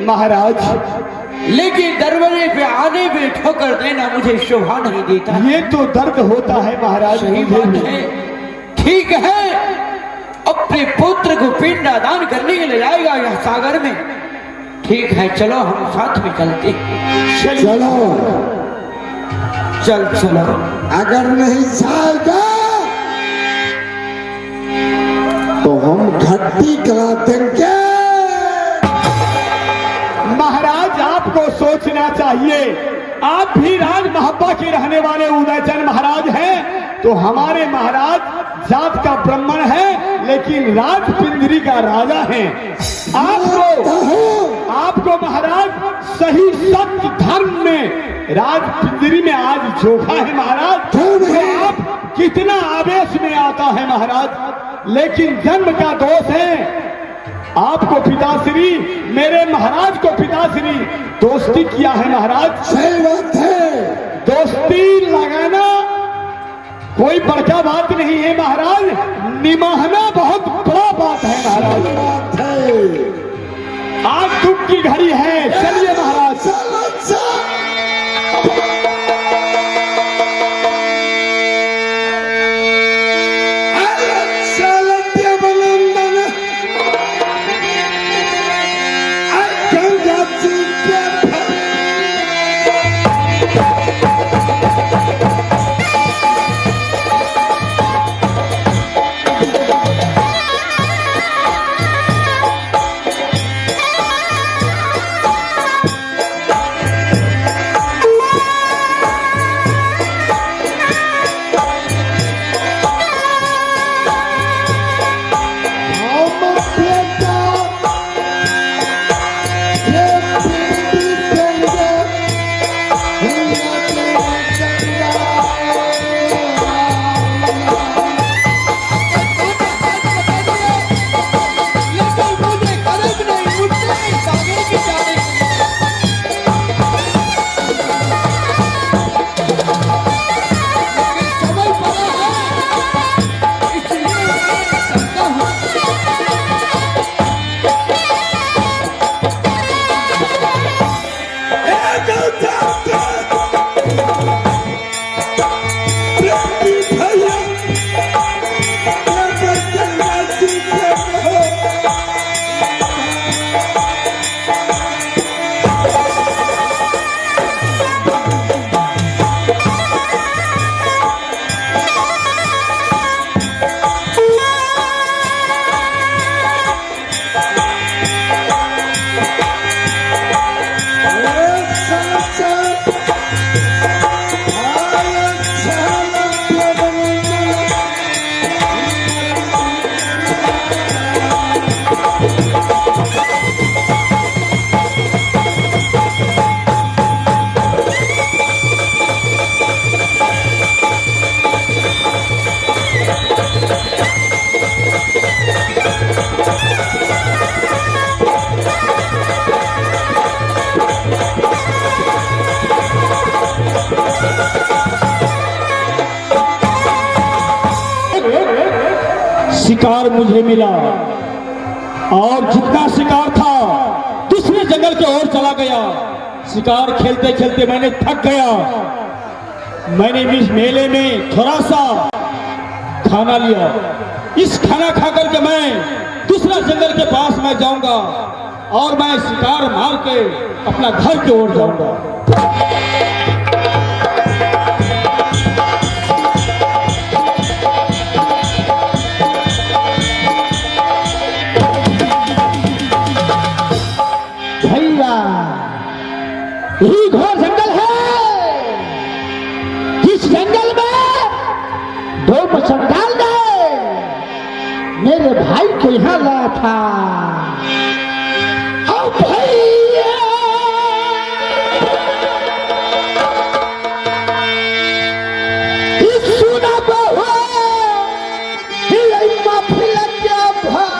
महाराज, लेकिन दरवाजे पे आने पे ठोकर देना मुझे शोभा नहीं देता। ये तो दर्द होता है महाराज। सही बात है, ठीक है। अपने पुत्र को पिंडदान करने के लिए जाएगा यह सागर में, ठीक है, चलो हम साथ में चलते। चलो, चलो। अगर नहीं जाएगा तो हम घट्टी करा देंगे। महाराज, आपको सोचना चाहिए, आप भी राज महापा के रहने वाले उदयचंद महाराज हैं, तो हमारे महाराज जात का ब्राह्मण है, लेकिन राज पिंजरी का राजा है। आपको महाराज सही सत्य धर्म में राज पिंजरी में आज झोंका है महाराज। तो आप कितना आवेश में आता है महाराज, लेकिन जन्म का दोष है। आपको पिताश्री, मेरे महाराज को पिताश्री दोस्ती किया है महाराज। सही बात है, दोस्ती लगाना कोई बड़का बात नहीं है महाराज, निभाना बहुत बड़ा बात है महाराज। बात है। आज दुख की घड़ी है, चलिए महाराज। शिकार मुझे मिला और जितना शिकार था दूसरे जंगल की ओर चला गया। शिकार खेलते खेलते मैंने थक गया। मैंने इस मेले में थोड़ा सा खाना लिया। इस खाना खाकर के मैं दूसरा जंगल के पास मैं जाऊंगा और मैं शिकार मार के अपना घर की ओर जाऊंगा। यही घोर जंगल है, जिस जंगल में दो मच्छर डाल दे मेरे भाई को यहाँ लाया था। अब भैया इस सुना बहु माफी लग गया भाग।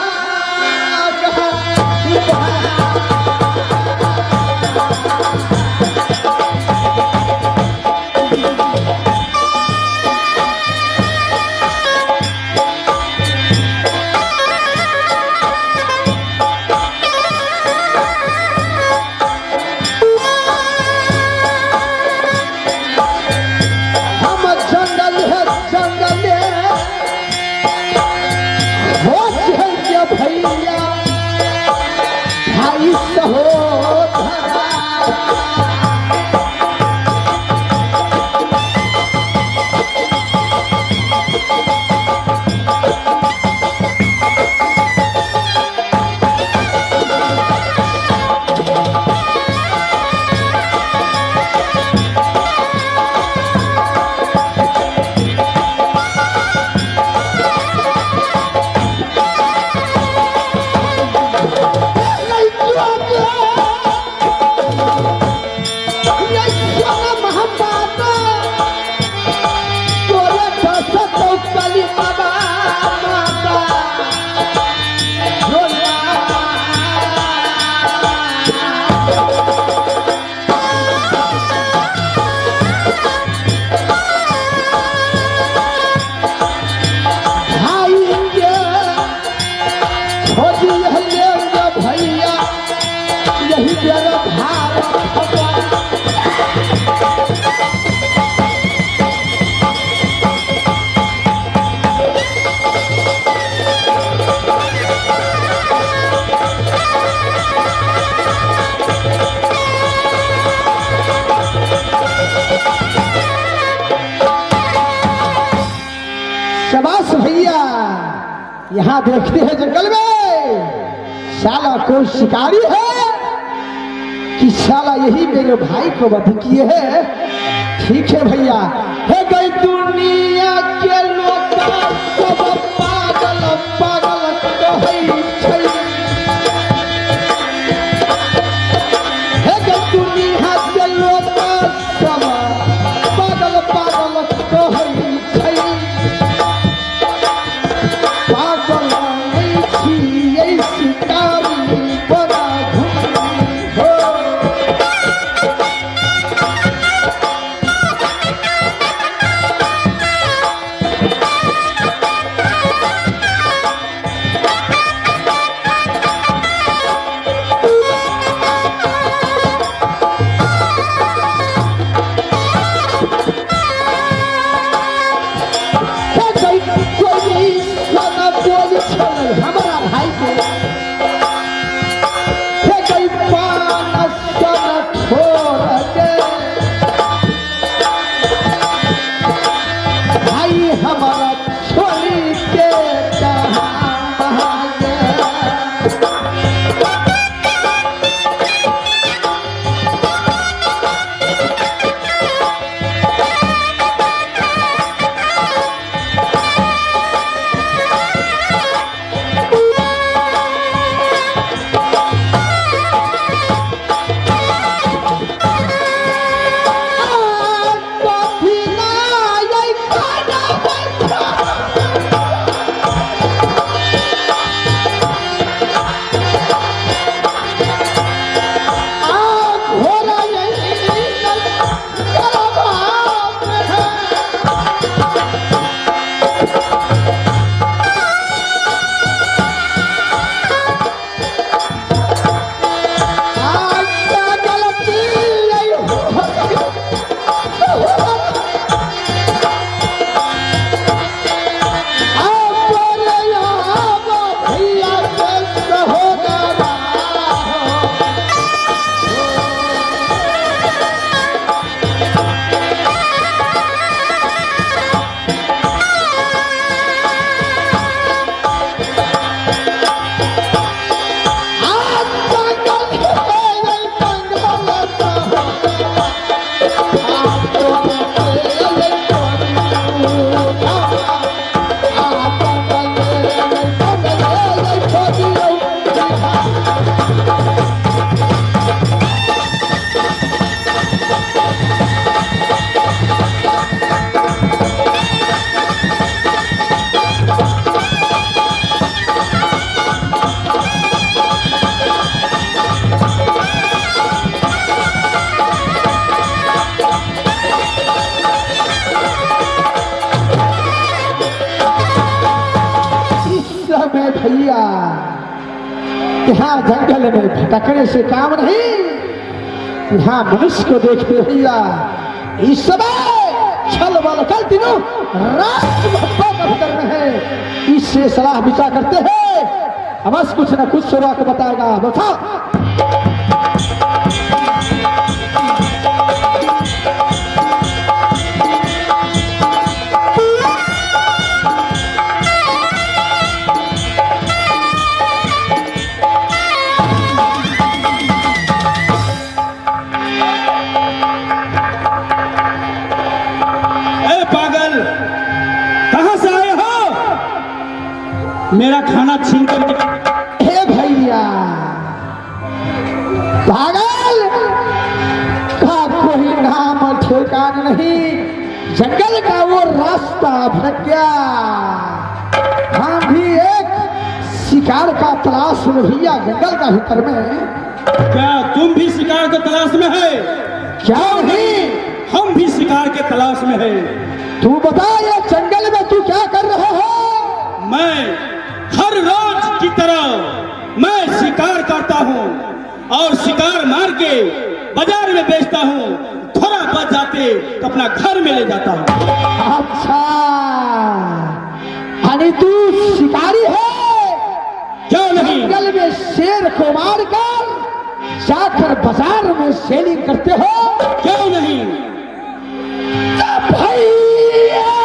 शाबाश भैया। यहाँ देखते हैं जंगल में साला कोई शिकारी है कि साला यही मेरे भाई को वध किए है। ठीक है भैया। है गई दुनिया के लोग सब पागल पागल कहै छै। है गई दुनिया के लोग सब पागल पागल कहै छै। पागल नहीं छियै शिकारी बड़ा घुमनी हो। हमारा भाई के कई पान सन छोड़ के भाई हमारा छोड़ी के कहाँ गया। भैया यहाँ जंगल में भटकने से काम नहीं। यहाँ मनुष्य को देखते भैया इस समय छल बल कर तीनों राष्ट्र मोहब्बत भीतर में है। इससे सलाह विचार करते हैं अवश्य कुछ न कुछ सुरा को बताएगा। बता मेरा खाना छीन कर। हे भैया पागल का कोई नाम ठिकान नहीं। जंगल का वो रास्ता भटक गया। हम भी एक शिकार का तलाश में भैया जंगल का भीतर में। क्या तुम भी शिकार के तलाश में है? क्या नहीं हम भी शिकार के तलाश में है। तू बता ये जंगल में तू क्या कर रहा है? मैं हर रोज की तरह मैं शिकार करता हूँ और शिकार मार के बाजार में बेचता हूँ। थोड़ा बच जाते तो अपना घर में ले जाता हूँ। अच्छा यानी तू शिकारी है? क्यों नहीं? जंगल में शेर को मार कर जाकर बाजार में सेलिंग करते हो? क्यों नहीं? भैया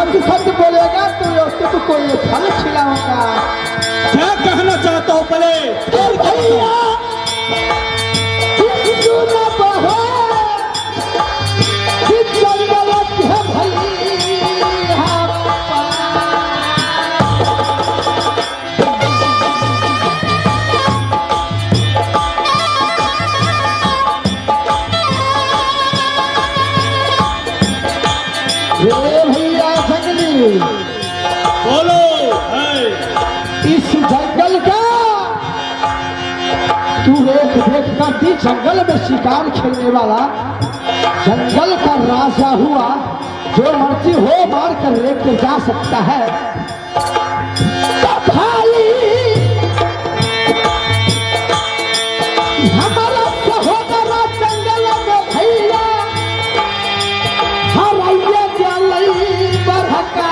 सच सच बोलेगा तो उसको कोई फल खिलाऊंगा। क्या कहना चाहता हो पहले? भैया भैया जंगली बोलो। है। इस जंगल का तू एक देखता थी, जंगल में शिकार खेलने वाला जंगल का राजा हुआ, जो मर्जी हो मार कर लेके जा सकता है। तो भाई हमारा सहोदरा जंगल में भैया हराइया जलई बरहका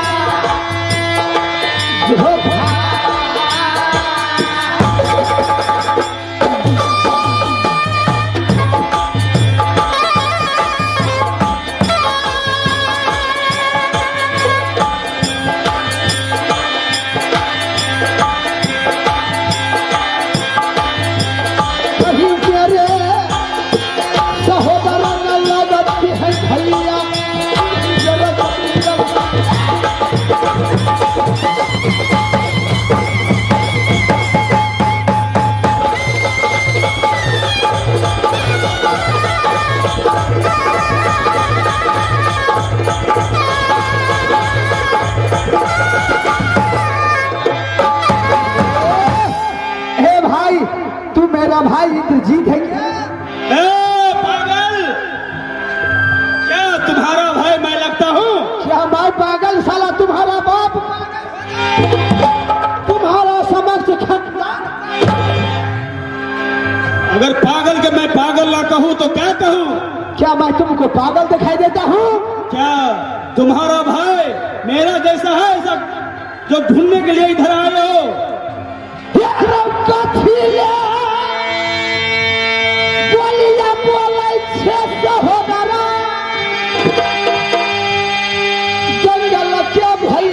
जो मेरा भाई इंद्रजीत है क्या? पागल, क्या तुम्हारा भाई मैं लगता हूँ? क्या मैं पागल? साला तुम्हारा बाप तुम्हारा समक्ष खड़ा। अगर पागल के मैं पागल ना कहूँ तो क्या कहूँ? क्या मैं तुमको पागल दिखाई देता हूँ? क्या तुम्हारा भाई मेरा जैसा है सब जो ढूंढने के लिए इधर आए हो? जंगल क्या भाई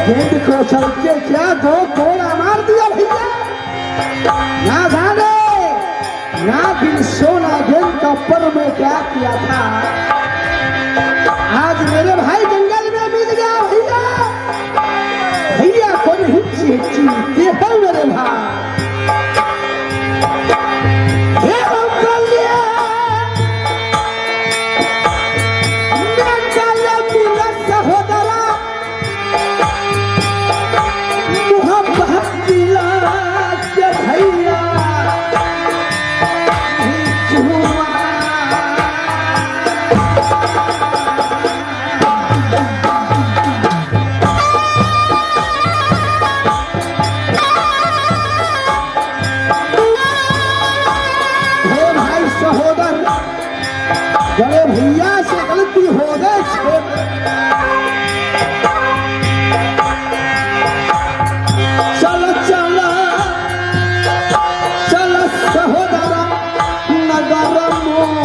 गेंद को चल के क्या दो कोड़ा मार दिया भैया। ना जाने ना दिन सोना गेंद का पर में क्या किया था। आज मेरे भाई जंगल में मिल गया भैया। भैया को नहीं चीते हैं मेरे भाई। बड़े भैया से गलती हो गई। चल चल चल सहोदरा नगर मोह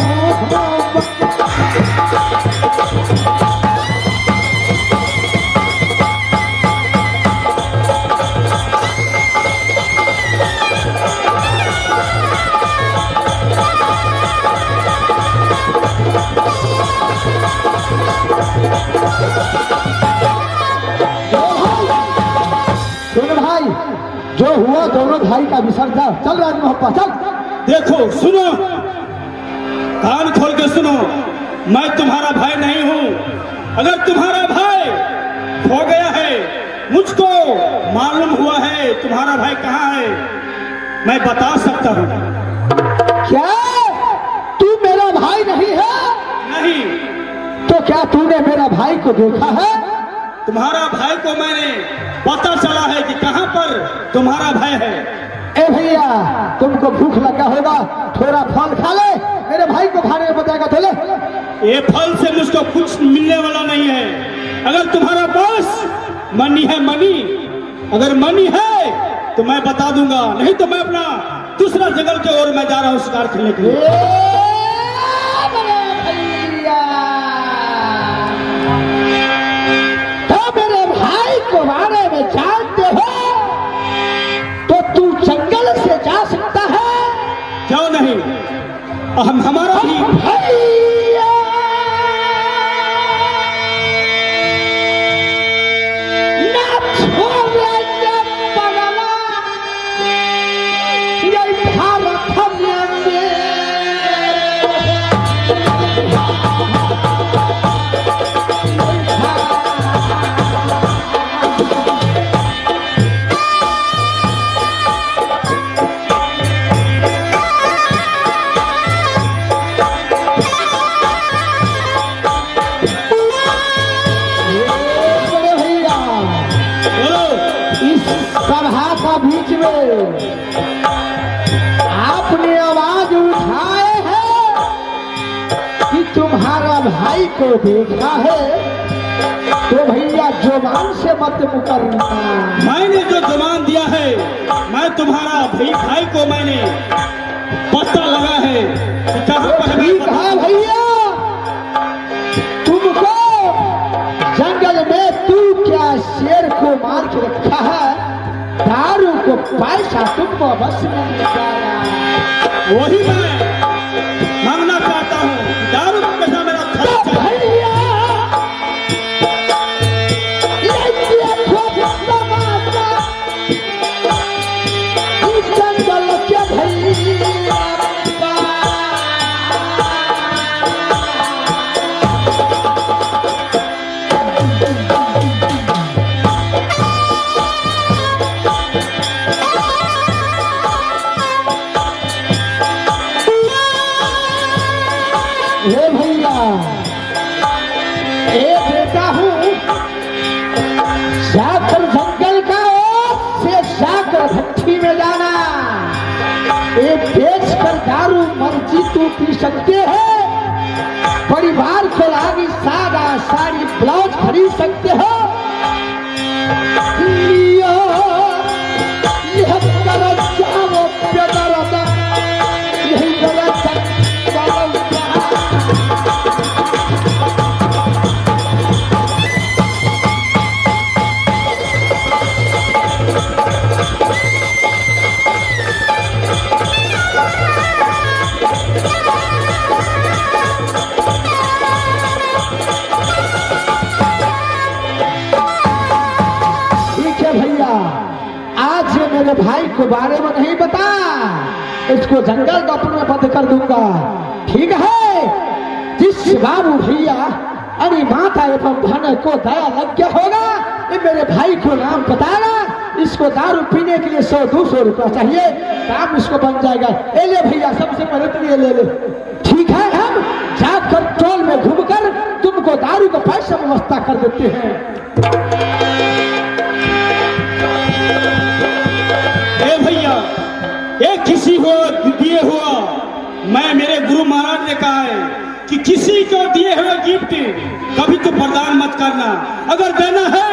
भाई का विसर्जन जा, चल राज मोहब्बा चल। देखो सुनो, कान खोल के सुनो, मैं तुम्हारा भाई नहीं हूं। अगर तुम्हारा भाई खो गया है, मुझको मालूम हुआ है तुम्हारा भाई कहाँ है, मैं बता सकता हूँ। क्या तू मेरा भाई नहीं है? नहीं। तो क्या तूने मेरा भाई को देखा है? तुम्हारा भाई को मैंने पता चला है कि कहाँ पर तुम्हारा भाई है। ए भैया, तुमको भूख लगा होगा, थोड़ा फल खा ले, मेरे भाई को खाने में बताएगा तो ले। ये फल से मुझको कुछ मिलने वाला नहीं है। अगर तुम्हारा पास मनी है, मनी अगर मनी है तो मैं बता दूंगा, नहीं तो मैं अपना दूसरा जंगल की ओर मैं जा रहा हूँ शिकार खेलने के लिए। तो मेरे भाई को बारे में जानते हो तो तू जंगल से जा सकता है? क्यों नहीं, हम हमारा भी भैया ना छोड़ेंगे पगला, ये भारत हमें बीच में आपने आवाज उठाए है कि तुम्हारा भाई को देखा है, तो भैया जुबान से मत मुकरना। मैंने जो जुबान दिया है, मैं तुम्हारा भाई को मैंने पता लगा है कि कहाँ पर है। ठीक है भैया, तुमको जंगल में तू क्या शेर को मार के रखा है, दारू को पैसा तुमको बस में निकाला। वही मैं मांगना चाहता हूँ, दारू का पैसा मेरा खर्च है। भैया ये देखो समाचा, इस जंगल के भैया देता हूँ, जाकर जंगल का से जाकर भट्टी में जाना, ये बेच कर दारू मर्जी तू पी सकते हो, परिवार को लागी सादा साड़ी ब्लाउज खरीद सकते हो। यह गलत जाओ बेदरदा, यही गलत मेरे भाई को बारे में नहीं बता, इसको जंगल डॉक्टर में बंद कर दूंगा। ठीक है, जिस बाबू भैया अरे माता एवं धन को दया लग गया होगा, ये मेरे भाई को नाम बताना, इसको दारू पीने के लिए 100-200 रुपया चाहिए, काम इसको बन जाएगा। ए ले भैया, सबसे पहले तो ये ले ले। ठीक है, हम जाकर टोल में घूमकर तुमको दारू का पैसा व्यवस्था कर देते हैं। ये किसी को दिए हुआ, मैं मेरे गुरु महाराज ने कहा है कि किसी को दिए हुए गिफ्ट कभी तो प्रदान मत करना। अगर देना है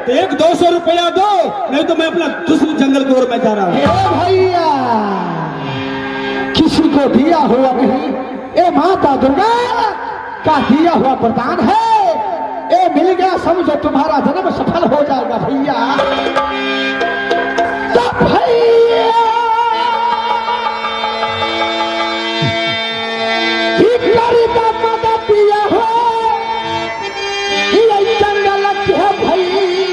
तो 100-200 रुपया दो, नहीं तो मैं अपना दूसरे जंगल की ओर में जा रहा हूँ। भैया किसी को दिया हुआ नहीं, ये माता दुर्गा का दिया हुआ प्रदान है, ये मिल गया समझो तुम्हारा जन्म सफल हो जाएगा भैया। तो भैया का मदद दिया हो, ये जंगल के भैया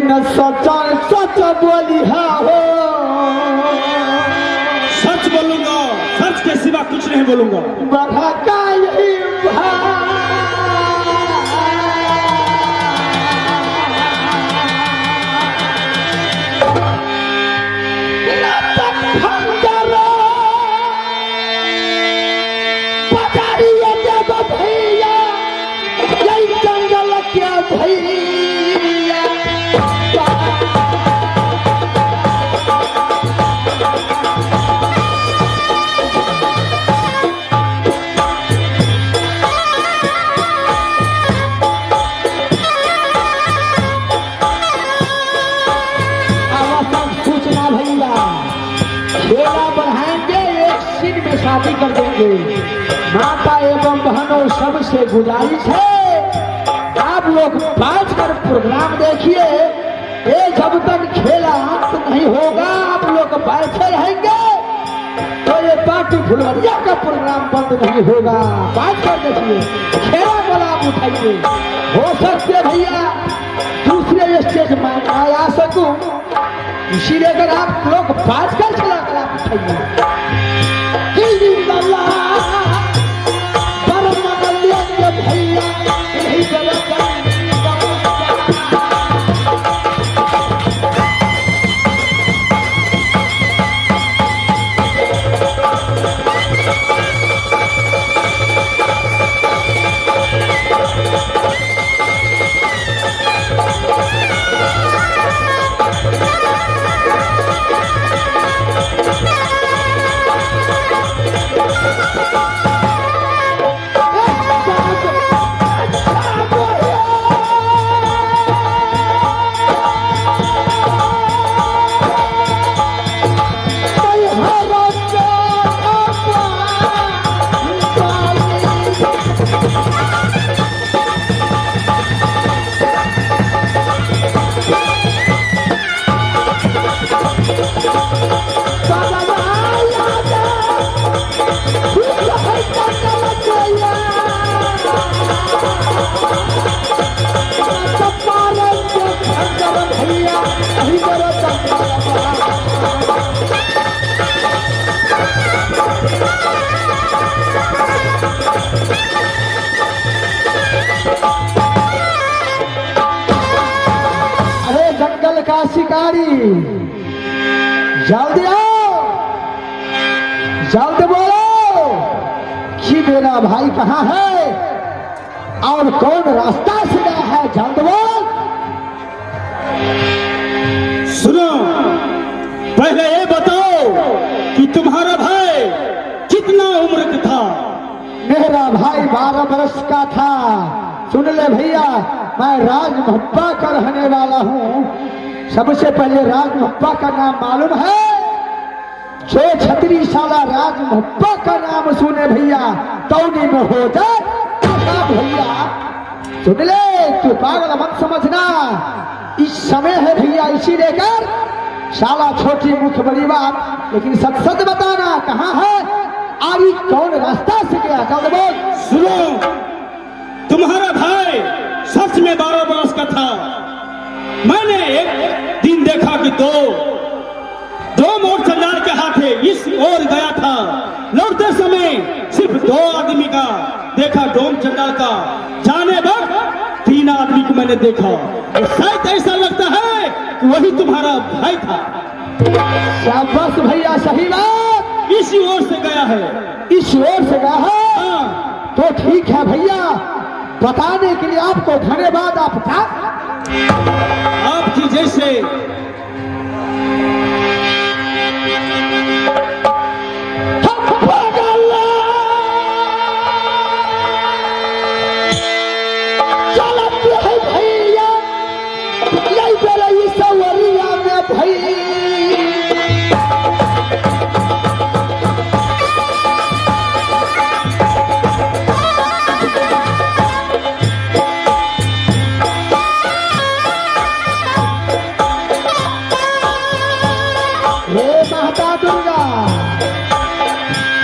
लेकिन सच सच बोली हो। सच बोलूंगा, सच के सिवा कुछ नहीं बोलूंगा। बढ़ा का यही भैया यही जंगल क्या भैया सूचना भैया खेला बढ़ाएंगे, एक सीन में शादी कर देंगे। माता एवं बहनों सबसे गुजारिश है आप लोग बैठकर प्रोग्राम देखिए। ये जब तक खेला अंत नहीं होगा आप लोग बैठे रहेंगे तो ये पार्टी फुलवरिया का प्रोग्राम बंद नहीं होगा। बैठकर देखिए, खेला वाला आप उठाइए। हो सकते भैया दूसरे स्टेज में आ सकूं, इसीलिए अगर आप लोग बैठकर चला कर आप उठाइए। भैया यही का शिकारी जल्दी आओ, जल्द बोलो कि मेरा भाई कहाँ है और कौन रास्ता से गया है, जल्द बोल। सुनो, पहले ये बताओ कि तुम्हारा भाई कितना उम्र का था? मेरा भाई 12 वर्ष का था। सुन ले भैया, मैं राजमहप्पा का रहने वाला हूँ। सबसे पहले राजमहप्पा का नाम मालूम है? जो छतरी साला राजमहप्पा का नाम सुने भैया तौनी में हो जाए भैया। सुन ले, तू पागल मत समझना, इस समय है भैया इसी लेकर साला छोटी मुख बड़ी बात, लेकिन सच सच बताना कहाँ है आरी कौन रास्ता से गया, जल्द बोल। सुनो, तुम्हारा भाई सच में 12 वर्ष का था। मैंने एक दिन देखा कि दो मोट चंडाल के हाथे इस ओर गया था। लौटते समय सिर्फ 2 आदमी का देखा, डोम चंडाल का। जाने वक्त 3 आदमी को मैंने देखा। शायद ऐसा लगता है कि वही तुम्हारा भाई था। शाबाश भैया, सही बात, इसी ओर से गया है। इस ओर से गया है? हाँ। तो ठीक है भैया, बताने के लिए आपको धन्यवाद। आपकी जैसे चलते है भैया यही बेरा ये सवरिया में भैया माता दुर्गा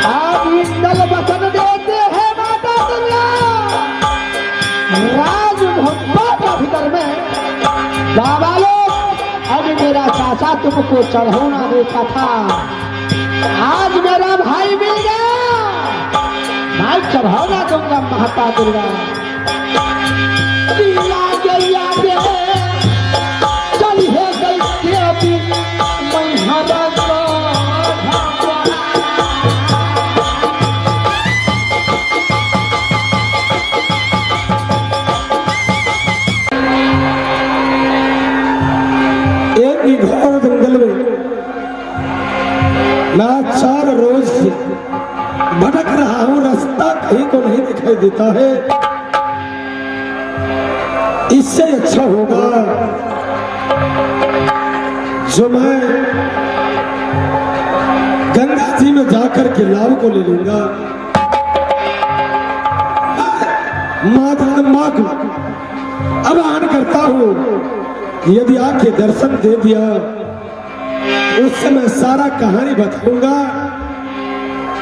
आप इंदल वचन देते हैं। माता दुर्गा राजमहप्पा के भीतर में बाबा लोग तुमको चढ़ाना देखा था, आज मेरा भाई मिल गया, मैं चढ़ाना दूंगा माता दुर्गा। चली है गई मैं हरा घोर जंगल में मैं 4 रोज से भटक रहा हूँ, रास्ता कहीं को नहीं दिखाई देता है। इससे अच्छा होगा जो मैं गंगा जी में जाकर के लाभ को ले लूंगा। माँ को अब आन करता हूँ, यदि आके दर्शन दे दिया उससे मैं सारा कहानी बताऊंगा,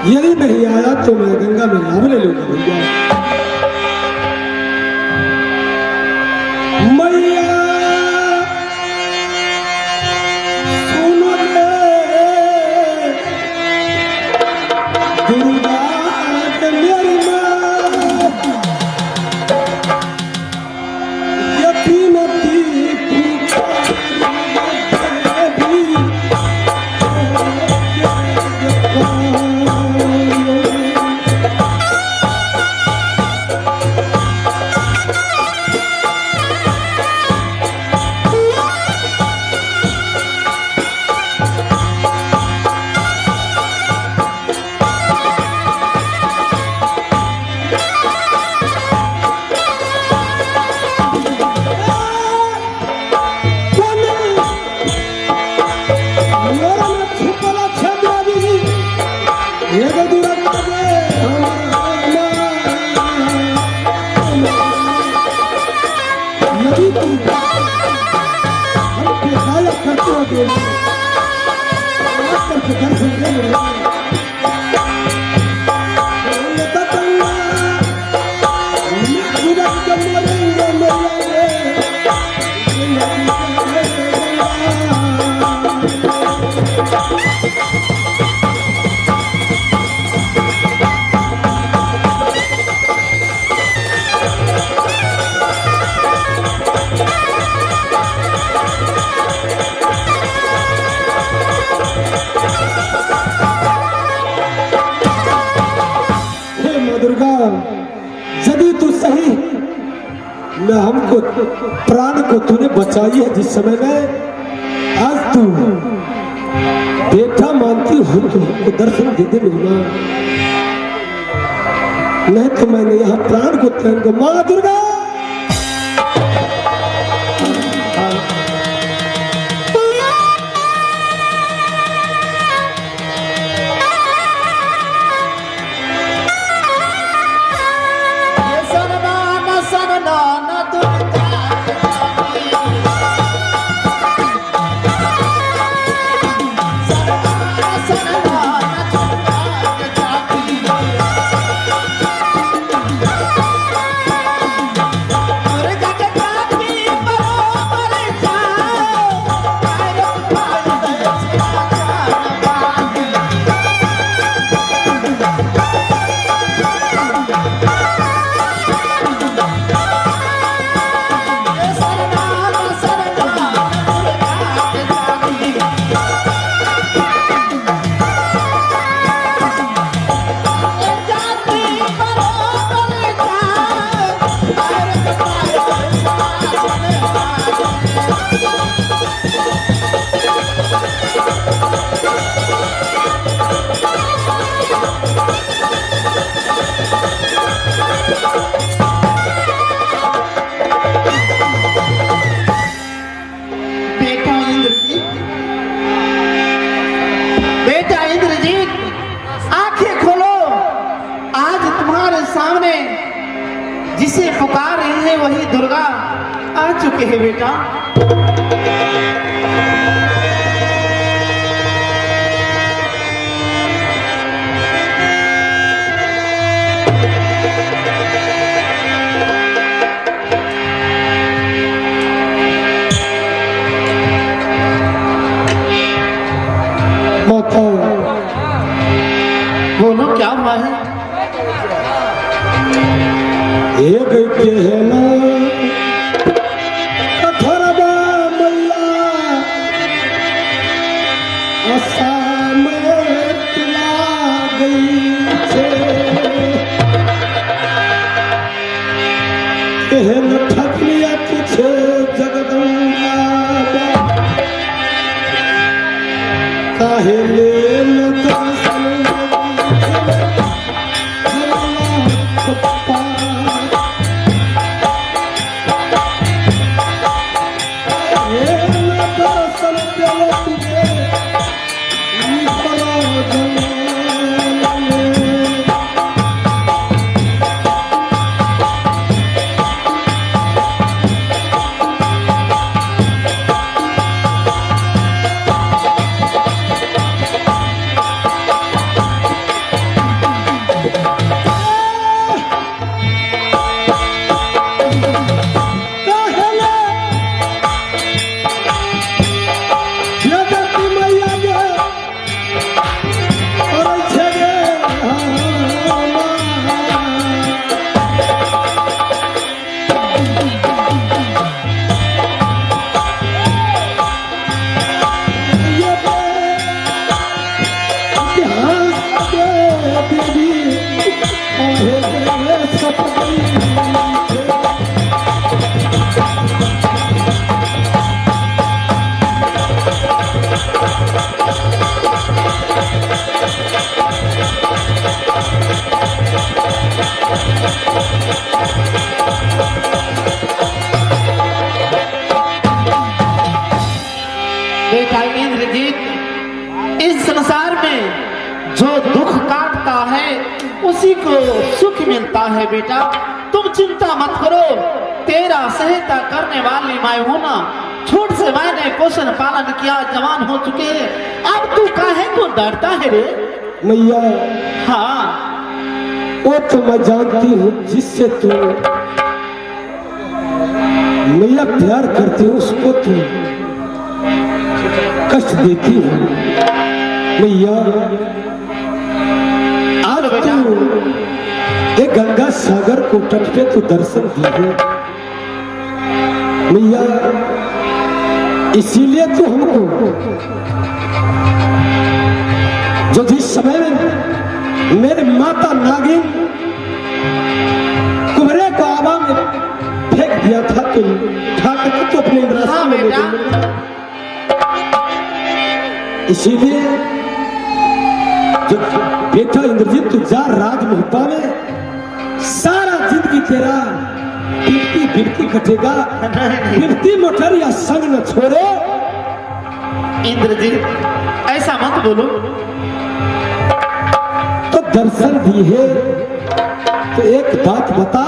यदि नहीं आया तो मैं गंगा में लाभ ले लूंगा। मैया सुनो रे दुर्गा मेरी माँ, यतीमती यदि तू सही मैं हमको प्राण को तूने बचाई है जिस समय में, आज तू बेटा मानती हो तो हमको दर्शन दे दे मेरी माँ, नहीं तो मैंने यहाँ प्राण को त्याग दो। माँ दुर्गा जिसे पुकार रही है वही दुर्गा आ चुके हैं बेटा। माता बोलो क्या हुआ है? एक कहना कथरबा मैया आसाम तुला गई छे कहन ठकलिया तुझे जगदम्बा काहे ले न दर्शन बेटा इंद्रजीत, इस संसार में जो दुख काटता है उसी को सुख मिलता है। बेटा तुम चिंता मत करो, तेरा सहायता करने वाली मैं हूं ना। छोट से मैंने पोषण पालन किया, जवान हो चुके हैं, अब तू काहे को डरता है रे? मैया हाँ वो तो मैं जानती हूँ जिससे तू मैया प्यार करती हूँ उसको तू कष्ट देती हूँ। मैया आज तू एक गंगा सागर को तट पे तू दर्शन दी है मैया, इसीलिए तू हमको जो जिस समय में मेरे माता नागिन कुमरे को आवा में फेंक दिया था तो उठा करके तो अपने इंद्रासन में ले गई। इसीलिए जो बेटा इंद्रजीत तू जा राजमहपा में सारा जिंदगी तेरा बिकती बिकती कटेगा, बिकती मोटर या संग न छोड़े। इंद्रजीत ऐसा मत बोलो। तो दर्शन दी है तो एक बात बता,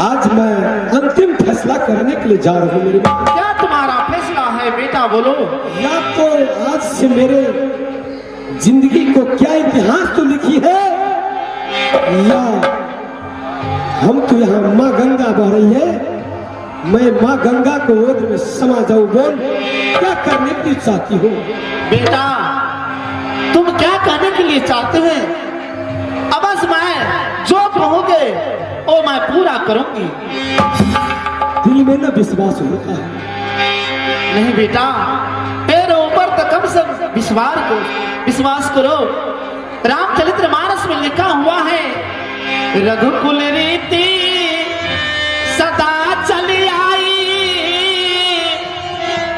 आज मैं अंतिम फैसला करने के लिए जा रहा हूँ। मेरे क्या तुम्हारा फैसला है बेटा, बोलो। या तो आज से मेरे जिंदगी को क्या इतिहास तो लिखी है, या हम तो यहाँ माँ गंगा बह रही है, मैं माँ गंगा को ओद में समा जाऊं। बोल क्या करने की चाहती हो? बेटा तुम क्या कहने के लिए चाहते हैं? अब बस मैं जो कहोगे वो मैं पूरा करूंगी। दिल में ना विश्वास होता है। नहीं बेटा, मेरे ऊपर तो कम से विश्वास करो। रामचरितमानस में लिखा हुआ है, रघुकुल रीति सदा चली आई,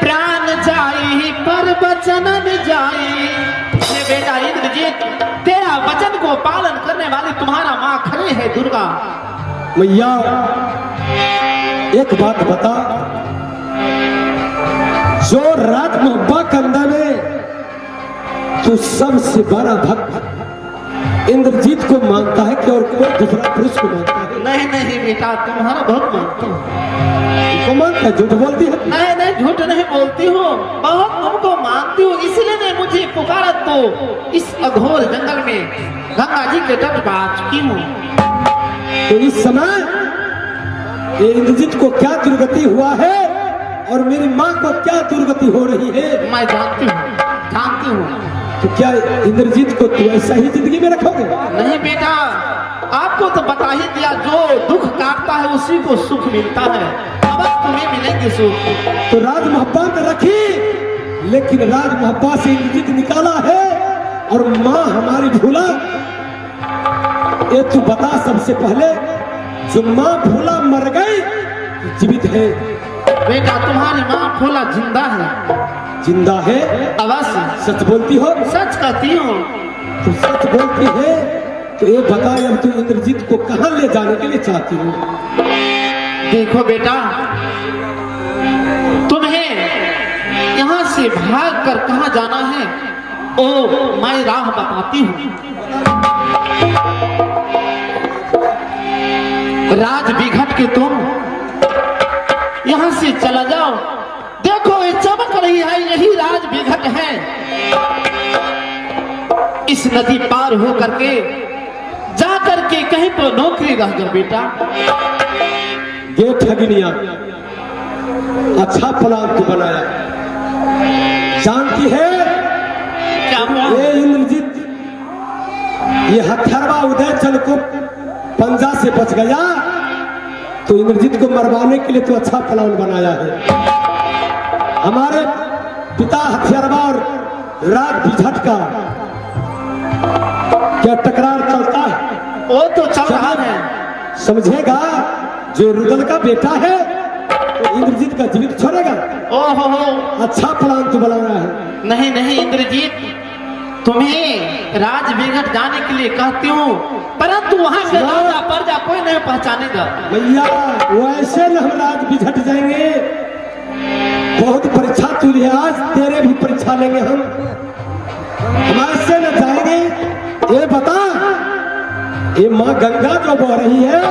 प्राण जाई पर वचन न जाई। ये बेटा इंद्रजीत, तेरा वचन को पालन करने वाली तुम्हारा माँ खड़ी है दुर्गा। मैया एक बात बता, जो राजमहपा के अंदर में तू सबसे बड़ा भक्त इंद्रजीत को मानता है कि और कोई दूसरा पुरुष को मानता है? नहीं नहीं बेटा, तुम्हारा बहुत मानता हूँ। को मानता है? झूठ बोलती है? नहीं नहीं, झूठ नहीं बोलती हूँ, बहुत तुमको मानती हूँ। इसलिए ने मुझे पुकारा तो इस अघोर जंगल में गंगा जी के तट पर आ चुकी हूँ। तो इस समय ये इंद्रजीत को क्या दुर्गति हुआ है और मेरी माँ को क्या दुर्गति हो रही है, मैं जानती हूँ। जानती हूँ। तो क्या इंद्रजीत को तू ऐसा ही जिंदगी में रखोगे? नहीं बेटा, आपको तो बता ही दिया, जो दुख काटता है उसी को सुख मिलता है। अब तुम्हें मिलेंगे सुख। तो राज महब्बा में रखी, लेकिन राज महब्बा से इंद्रजीत निकाला है और माँ हमारी भूला। ये तू बता सबसे पहले, जो माँ भूला मर गई, जीवित है? बेटा तुम्हारी माँ भूला जिंदा है। जिंदा है? अवश्य। सच बोलती हो? सच कहती हूँ। तू सच बोलती है तो ये बता, अब तू इंद्रजीत को कहाँ ले जाने के लिए चाहती हो? देखो बेटा, तुम्हें यहाँ से भाग कर कहाँ जाना है ओ मैं राह बताती हूँ। राज बिघट के तुम यहाँ से चला जाओ। देखो ये चमक रही है, यही राज बिघट है। इस नदी पार हो करके जा करके कहीं तो नौकरी रह जा बेटा। ये ठगनिया, अच्छा प्लान तू बनाया। जानती है क्या हुआ? ये इंद्रजीत, ये हथर्वा उदय चल को पंजा से बच गया, तो इंद्रजीत को मरवाने के लिए तो अच्छा प्लान बनाया है। हमारे पिता हथियारवा और राज बिझट का क्या टकरार चलता है? वो तो चल रहा है। समझेगा, जो रुदल का बेटा है तो इंद्रजीत का जीवित छोड़ेगा। ओहो हो, अच्छा प्लान तू बना रहा है। नहीं नहीं इंद्रजीत, तुम्हें राज बिघट जाने के लिए कहती हूँ, परंतु वहां से राजा प्रजा कोई नहीं पहचानेगा। भैया वैसे न हम राज बिझट जाएंगे, बहुत परीक्षा तू लिया, आज तेरे भी परीक्षा लेंगे हम ऐसे न जाएंगे। ये बता, ये माँ गंगा जो बह रही है,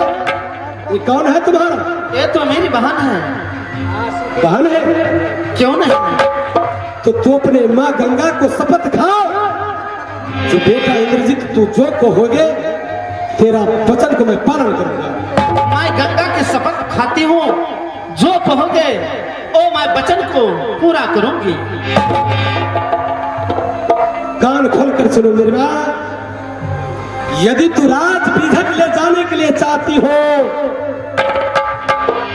ये कौन है तुम्हारा? ये तो मेरी बहन है। बहन है? क्यों नहीं? तो तू अपने माँ गंगा को शपथ खाओ, जो बेटा इंद्रजीत तू जो कहोगे, तेरा वचन को मैं पालन करूंगा। मैं गंगा की शपथ खाती हूँ, जो कहोगे ओ मैं वचन को पूरा करूंगी। कान खोल कर सुनो मेरी माँ, यदि तू राज बिघट ले जाने के लिए चाहती हो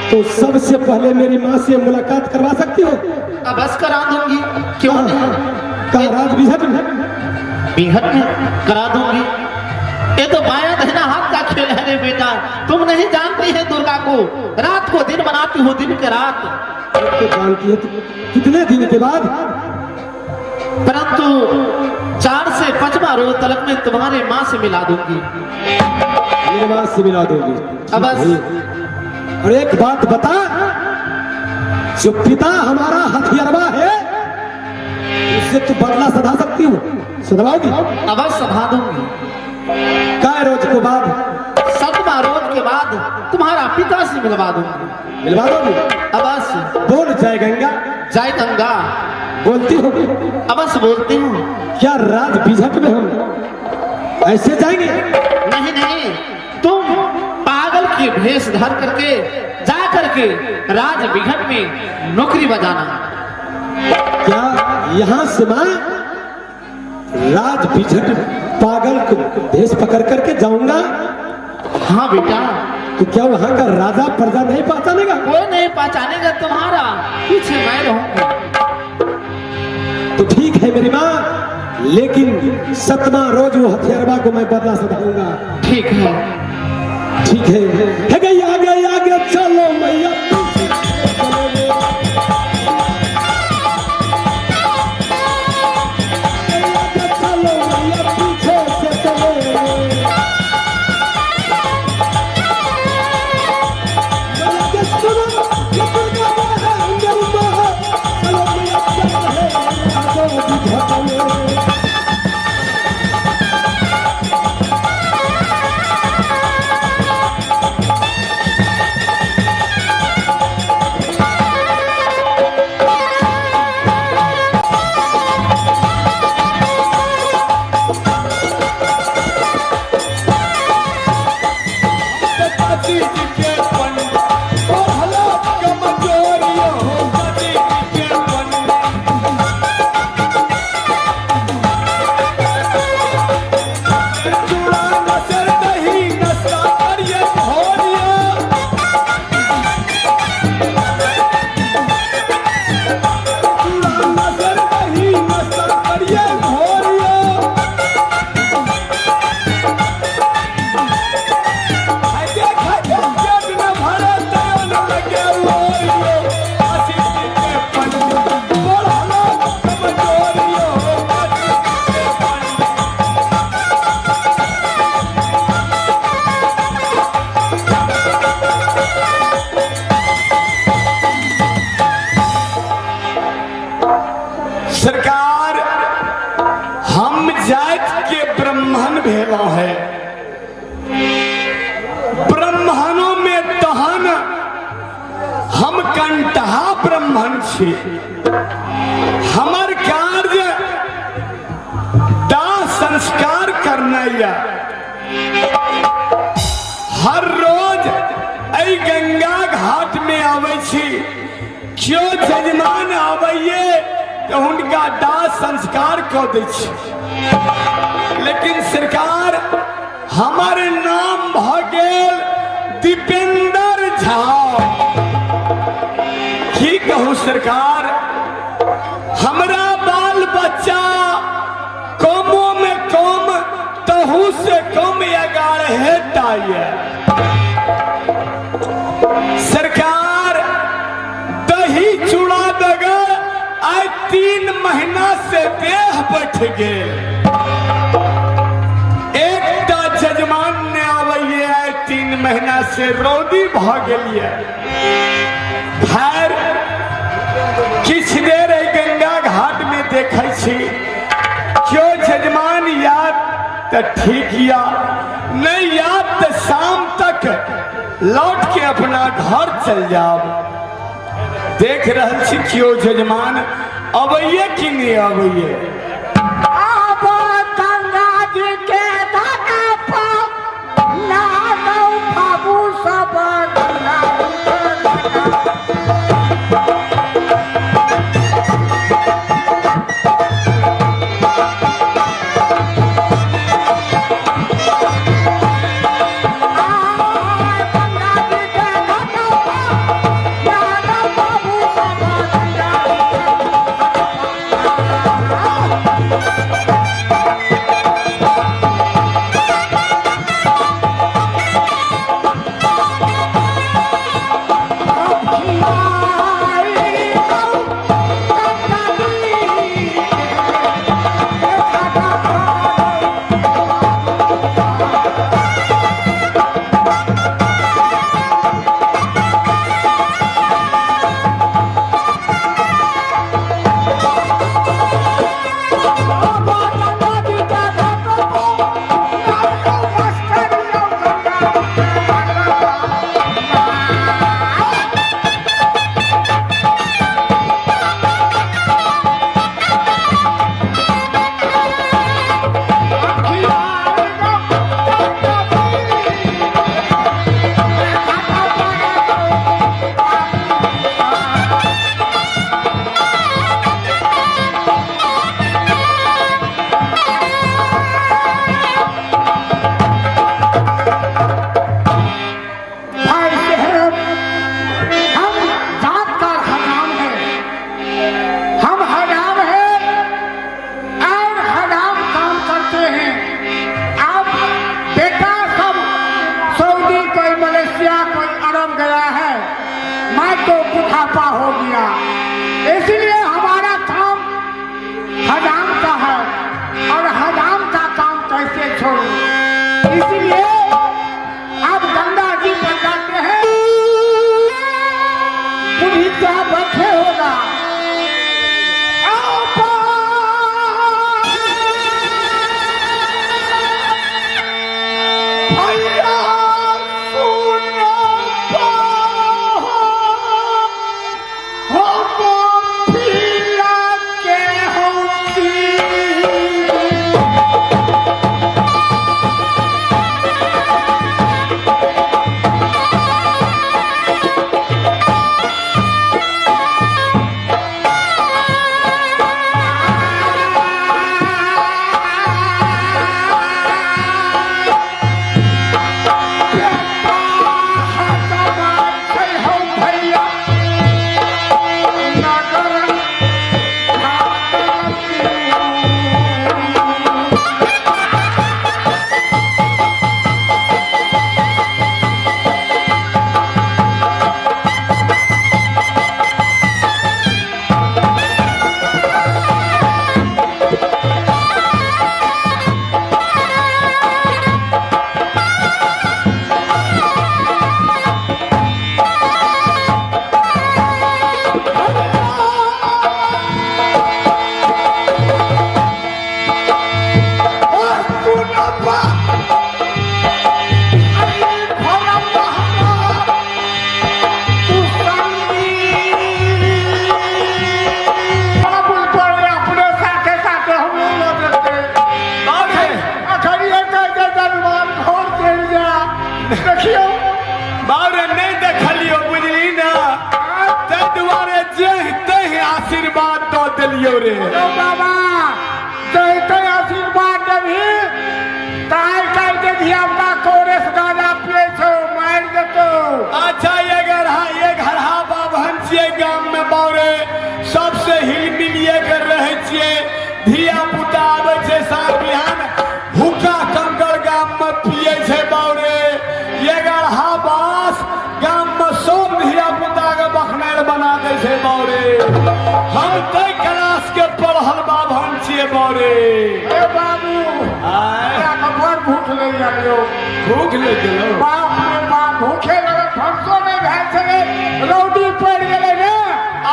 तो सबसे पहले मेरी माँ से मुलाकात करवा सकती हो। अब बस करा दूंगी, क्यों नहीं? कहा राज बिघट में? बिघट में करा दूंगी। ये तो बाया दहना हाथ का खेल है रे बेटा। तुम नहीं जानती है दुर्गा को, रात को दिन बनाती हो, दिन के रात। तो जानती है, कितने दिन के बाद? परंतु 4 से 5वां रोज तलक में तुम्हारे माँ से मिला दूंगी। मेरे माँ से मिला दोगी? अब बस। और एक बात बता, जो पिता हमारा हथियारवा है, उससे तू बदला सधा सकती हो? सधवाओगी? अवश्य सधा दूंगी। काय रोज के बाद? 7वां रोज के बाद तुम्हारा पिता से मिलवा दूंगी। मिलवा दोगी? अवश्य। बोल जय गंगा। जय गंगा। बोलती हो? अवश्य बोलती हूँ। क्या राज बिझट में हम ऐसे जाएंगे? नहीं नहीं, तुम पागल के भेष धर करके जा करके राज बिघट में नौकरी बजाना। क्या यहाँ से मैं राज बिझट पागल को भेष पकड़ करके जाऊंगा? हाँ बेटा। तो क्या वहाँ का राजा प्रजा नहीं पहचानेगा? कोई नहीं पहचानेगा, तुम्हारा पीछे मैं रहूंगा। तो ठीक है मेरी माँ, लेकिन 7वां रोज वो हथियारवा को मैं बदला सधाऊंगा। ठीक है। ठीक है गई, आगे चलो मैया। भेलो है। ब्राह्मणों में तहन हम कंटहा ब्राह्मण छी। हमर कार्य दाह संस्कार करना या हर रोज ऐ गंगा घाट में आवे छी। क्यों जजमान आबैये तो उनका दाह संस्कार कऽ दै छी। लेकिन सरकार हमारे नाम भ गेल दीपेंद्र झा। की कहूँ सरकार, हमरा बाल बच्चा कमो में कम तहू से कम 11टा ये। सरकार दही चूड़ा बगैर आज 3 महीना से देह बैठ गए। एकटा जजमान ने आबैये 3 महीना से रौदी भ गेलिए। खैर किछ देर गंगा घाट में देखे छी। क्यों जजमान याद तो ठीक या नहीं याद तो शाम तक लौट के अपना घर चल जाओ। देख रहे छी क्यों जजमान अबैये कि नहीं अबैये। इसलिए हमारा काम हराम का है और हराम का काम कैसे छोड़ूं। इसलिए आप गंगा जी पर जाते हैं, पुलिस क्या बैठे होगा। Oh, धिया पुता आवे छे साल बिहान भूखा कंकड़ गाम में पिए छे बावरे ये गढ़ा बास गाम में सब धिया पुता के बखनेर बना दे छे बावरे हम तय क्लास के पढ़ल बाभन छिए बावरे ए बाबू हमरा कबर भूख ले गेलियो भूख ले गेलो बाप रे बाप भूखे लगे फंसो नहीं भेल छले रौदी पड़ गेले ने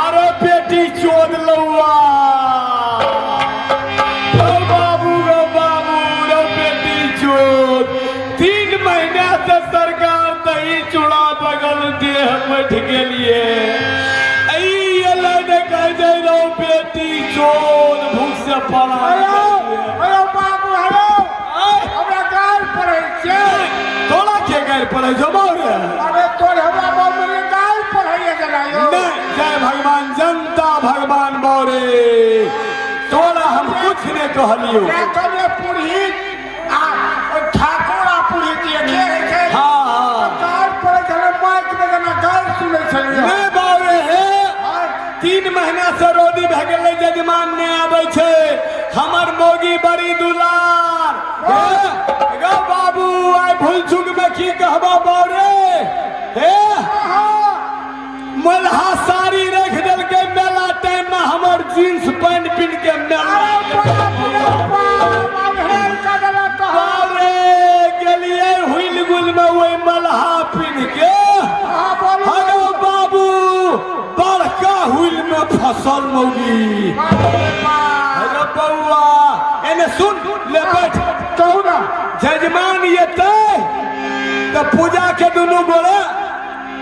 अरे बेटी चोद लौआ रो बाबू रो बेटी चोद 3 महीना से सरकार दही चूड़ा बगल देह बैठ गेलिए रो बेटी चोद भूख से पड़ा हेलो हेलो बाबू हेलो हमरा गाल पड़े छे तोरा के गाल पड़े जो बावरे अरे तोर हमरा बाबू रे गाल पड़े जलायो नहीं जय भगवान जनता भगवान बावरे तोरा हम कुछ नहीं कहलियो क्या कमे पुरहित आ ठाकुरा पुरहित एके है हाँ गाल पड़े छले माइक में जना गाल सुनै छलिए नहीं बावरे है 3 महीना से रोदी भे गेलै जजमान ने आबै छे हमर मोगी बड़ी दुलार गे बाबू आइ भूल चूक में की कहबा बावरे हे मलहा साड़ी रख देल के मेला टाइम में हमर जींस पैंट पिन के मेला बावरे गेलिए हुइल गुल में वही मलहा पिन के हेलो बाबू बड़का हुइल में फसल मौगी हेलो बउआ एने सुन ले बैठ कहू ना जजमान ये तय तो पूजा के दुनू गोड़े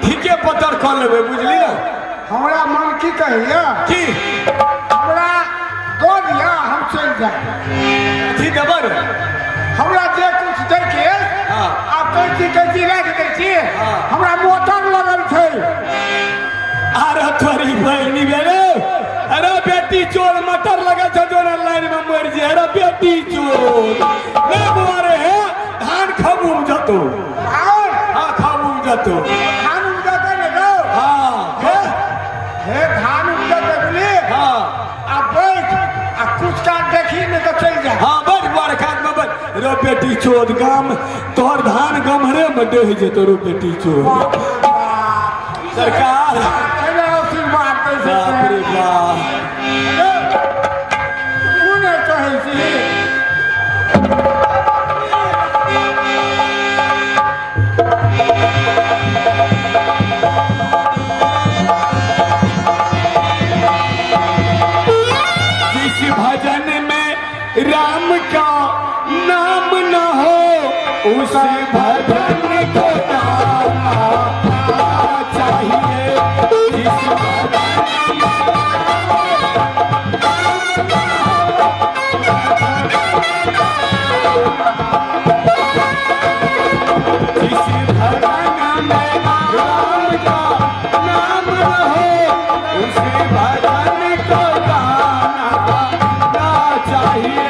ठीके पतर कर लेबै बुझली ना हमरा मन की कहिया की हमरा दो दिया हम चल जाए अथी देबर हमरा जे कुछ दे के हाँ। आप कैसी रख दै छी हाँ। हमरा मोटर लगल छै अरे तोरी बहनी बेरे अरे बेटी चोर मटर लगा छो जो लाइन में मर जे अरे बेटी चोर ले बुआरे है धान खाबू जतो और हाँ खाबू जतो धान उगते ने गो हाँ हे धान उगते बोली हाँ आ बैठ आ कुछ का देखी ने तो चल जा हाँ बड़ बरखा में बड़ रो बेटी चोर गाम तोहर धान गमहरे में डह जेतो रो बेटी चोर सरकार अरे आशीर्वाद कैसे बाप रे बाप उन्हें कहे छी जिस भजन में राम का नाम न हो उस भजन को गाना चाहिए जिस भजन में राम का नाम न हो उस भजन को गाना चाहिए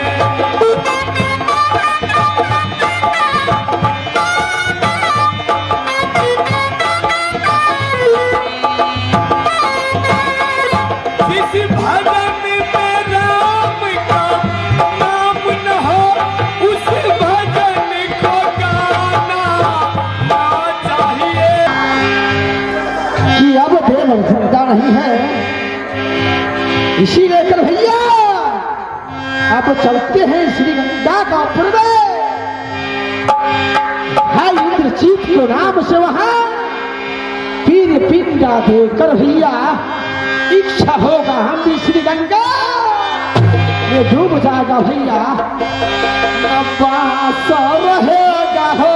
किसी भजन में राम का नाम न हो उस भजन को गाना चाहिए कि अब देव जिंदा नहीं है इसी लेकर भैया अब चलते हैं श्री गंगा का पूर्वे है इंद्रजीत के नाम से वहां पीर पिंडा देकर भैया इच्छा होगा हम भी श्री गंगा ये डूब जाएगा भैया बास रहेगा हो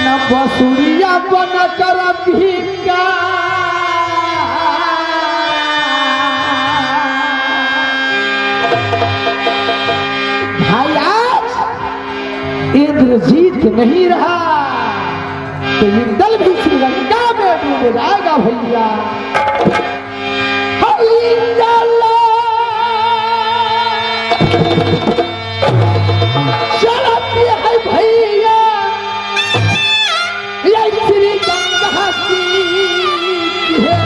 न बसुरिया बन कर भिंगा भाई आज इंद्रजीत नहीं रहा तो इंदल भी श्रीलंका में डूब जाएगा भैया हम इंदल चलती है भैया ये श्री गंगा की है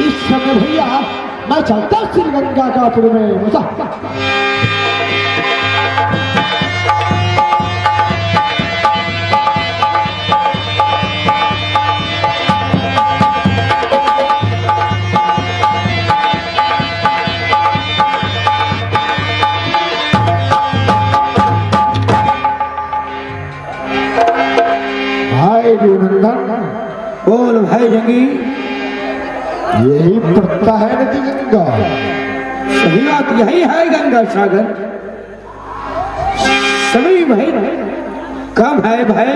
इस समय भैया मैं चलता श्री गंगा कापुर में मुझा भाई नंदन बोल भाई जंगी। यही पड़ता है नदी गंगा। सही बात यही है गंगा सागर। सभी भाई कब है भाई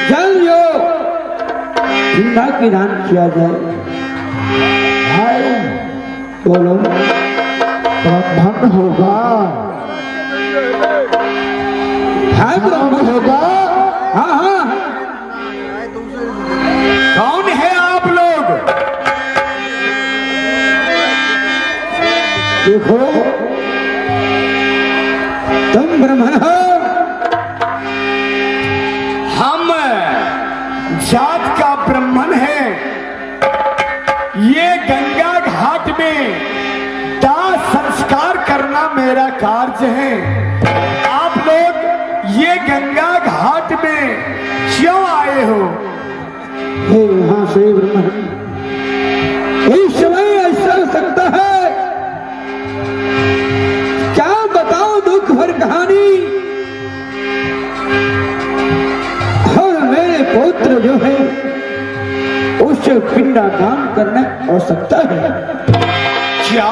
जल जो गंगा की दान किया जाए। भाई बोलो ब्रह्मण होगा। है ब्रह्मण होगा। हाँ हाँ कौन है आप लोग? देखो तुम ब्राह्मण हो। हम जात का ब्राह्मण है। ये गंगा घाट में दाह संस्कार करना मेरा कार्य है। आप लोग ये गंगा घाट में क्यों आए हो? हे यहाँ से ब्राह्मण इस समय ऐसा हो सकता है क्या बताओ दुख भर कहानी। और मेरे पुत्र जो है उसे पिंडदान करना आवश्यकता है। क्या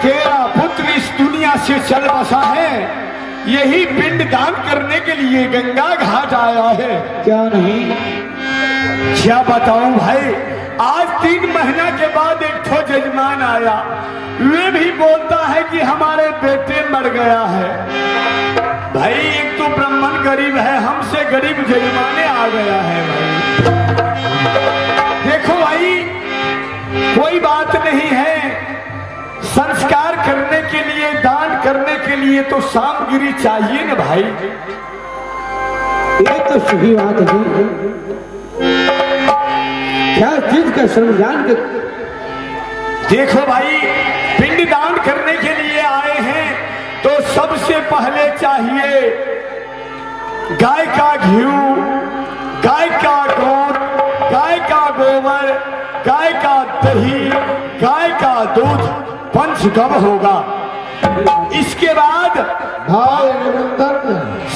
तेरा पुत्र इस दुनिया से चल बसा है? यही पिंड दान करने के लिए गंगा घाट आया है। क्या नहीं क्या बताऊं भाई, आज 3 महीना के बाद एक ठो जजमान आया। वे भी बोलता है कि हमारे बेटे मर गया है। भाई एक तो ब्राह्मण गरीब है, हमसे गरीब जजमाने आ गया है। भाई देखो भाई कोई बात नहीं है। संस्कार करने के लिए दान करने के लिए तो सामग्री चाहिए ना भाई। ये तो सही बात है। क्या चीज का श्रमदान के देखो भाई पिंड दान करने के लिए आए हैं तो सबसे पहले चाहिए गाय का घी, गाय का दूध, गाय का गोबर, गाय का दही, गाय का दूध, पंचगव्य होगा। इसके बाद भाई नंदन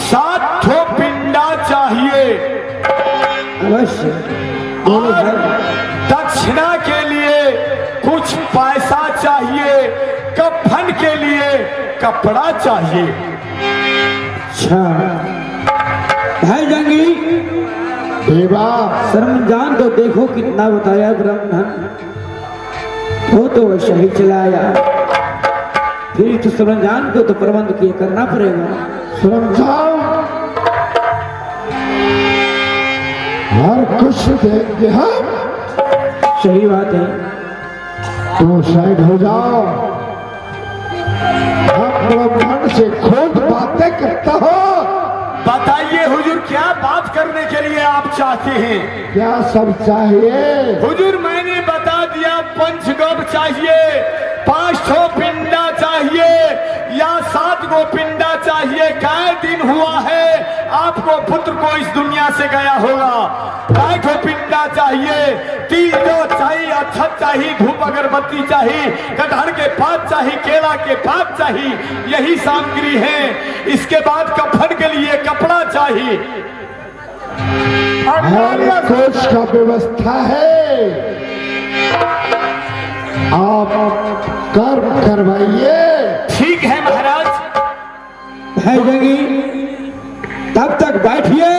7 ठो पिंडा चाहिए। अवश्य और दक्षिणा के लिए कुछ पैसा चाहिए। कफन के लिए कपड़ा चाहिए। अच्छा भाई जंगी देवा श्रमदान तो देखो कितना बताया ब्राह्मण। वो तो वैसे ही चलाया। फिर तो श्रमदान को तो प्रबंध किए करना पड़ेगा। समझाओ हर कुछ देंगे हम। सही बात है। तो साइड हो जाओ। हम ब्रह्मांड से खुद बातें करता हो। बताइए हुजूर क्या बात करने के लिए आप चाहते हैं? क्या सब चाहिए? हुजूर मैंने बता दिया पंचगव्य चाहिए, 5 ठो पिंडा चाहिए या 7 गो पिंडा चाहिए। काय दिन हुआ है आपको पुत्र को इस दुनिया से गया होगा। काय ठो पिंडा चाहिए, 3 जो चाहिए, अक्षत चाहिए, धूप अगरबत्ती चाहिए, कटहल के पात चाहिए, केला के पात चाहिए। यही सामग्री है। इसके बाद कफन के लिए कपड़ा चाहिए। हर कुछ का व्यवस्था है। आप कर्म करवाइए। ठीक है महाराज। भाई जंगी तब तक बैठिए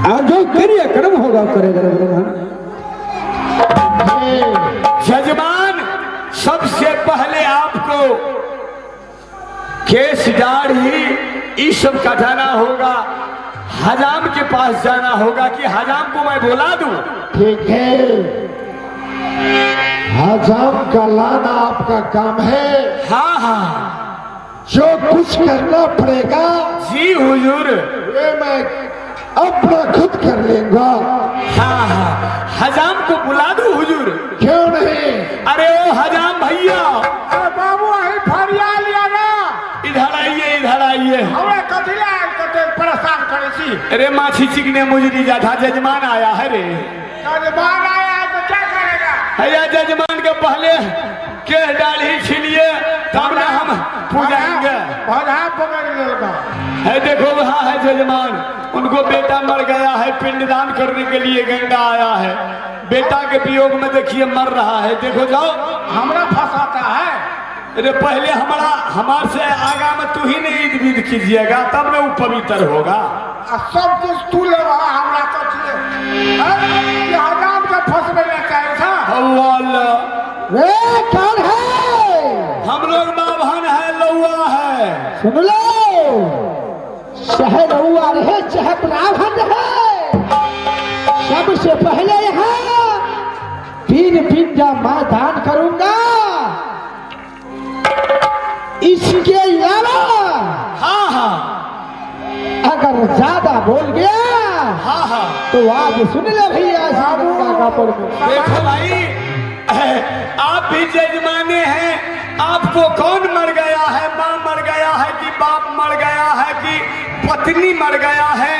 और जो क्रियाक्रम होगा करेगा ब्राह्मण। जजमान सबसे पहले आपको केस दाढ़ी ये सब कटाना होगा। हजाम के पास जाना होगा कि हजाम को मैं बुला दूं। ठीक है, हजाम का लाना आपका काम है। हाँ हाँ जो कुछ करना पड़ेगा जी हुजूर। ये मैं अपना खुद कर लेगा। हाँ हाँ, हजाम को बुला दो हुजूर। क्यों नहीं? अरे ओ हजाम भैया, अरे बाबू अही फरिया लिया ना, इधर आइए, इधर आइए। हमें कथिला कते परेशान करे छी। अरे माछी चिकने मुजरी जाता, जजमान आया है रे। जजमान आया है तो क्या करेगा? भैया जजमान के पहले के डाली छिलिए तब ना हम पूजाएंगे। भजा पकड़ लेगा। है देखो वहाँ है जजमान, उनको बेटा मर गया है, पिंडदान करने के लिए गंगा आया है। बेटा के वियोग में देखिए मर रहा है, देखो जाओ। हमरा फंसाता है। अरे पहले हमार से आगा में तू ही नहीं ईद विद कीजिएगा, तब में वो पवित्र होगा। सब कुछ तू ले रहा, हमरा कथिए ये हजाम के फंसबे ना चाहे था। अल्लाह, रे कौन है? हम लोग बाभन है, लौआ है। सुन लो, चाहे रहुआ रहे चाहे ब्राह्मण है, सबसे पहले यहाँ 3 पिंडा मैं दान करूंगा। इसके अलावा हाँ हाँ अगर ज्यादा बोल गया हाँ हाँ, तो आज सुन ले भैया, गंगा का पर्व। देखो भाई, आप भी जजमाने हैं, आपको कौन मर गया है? माँ मर गया है कि बाप मर गया है कि पत्नी मर गया है?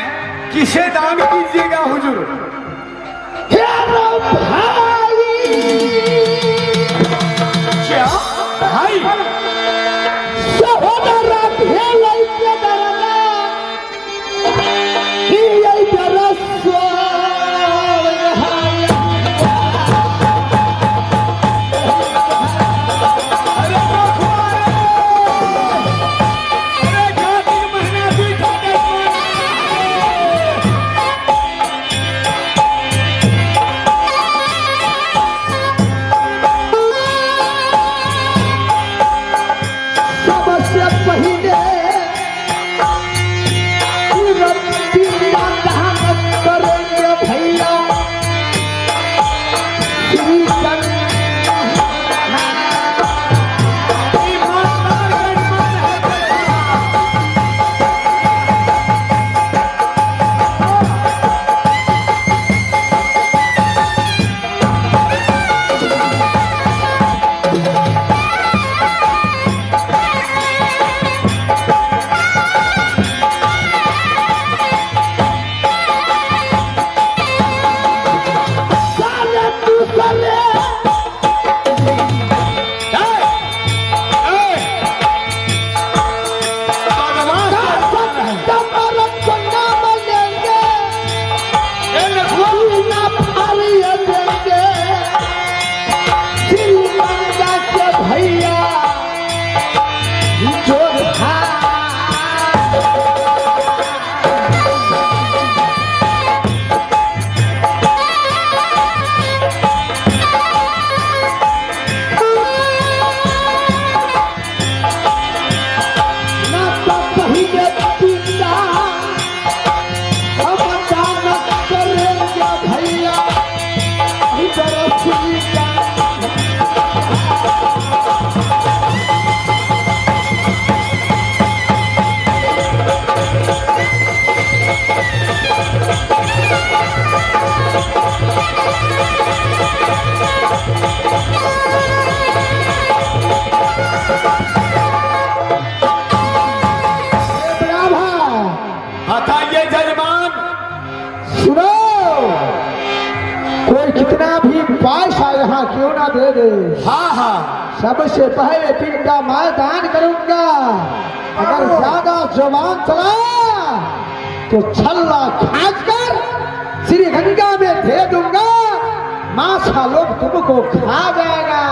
किसे दान कीजिएगा हुजूर? हेरो भाई, क्या भाई? सहोदरा भेलै के दरना, कि यही दरसो बताइए जजमान। सुनो, कोई कितना भी पैसा यहाँ क्यों ना दे दे, हाँ हाँ, सबसे पहले पिंडा मैं दान करूंगा। अगर ज्यादा जवान चला तो छल्ला खास कर श्री गंगा में दे दूंगा, माछा लोग तुमको खा जाएगा।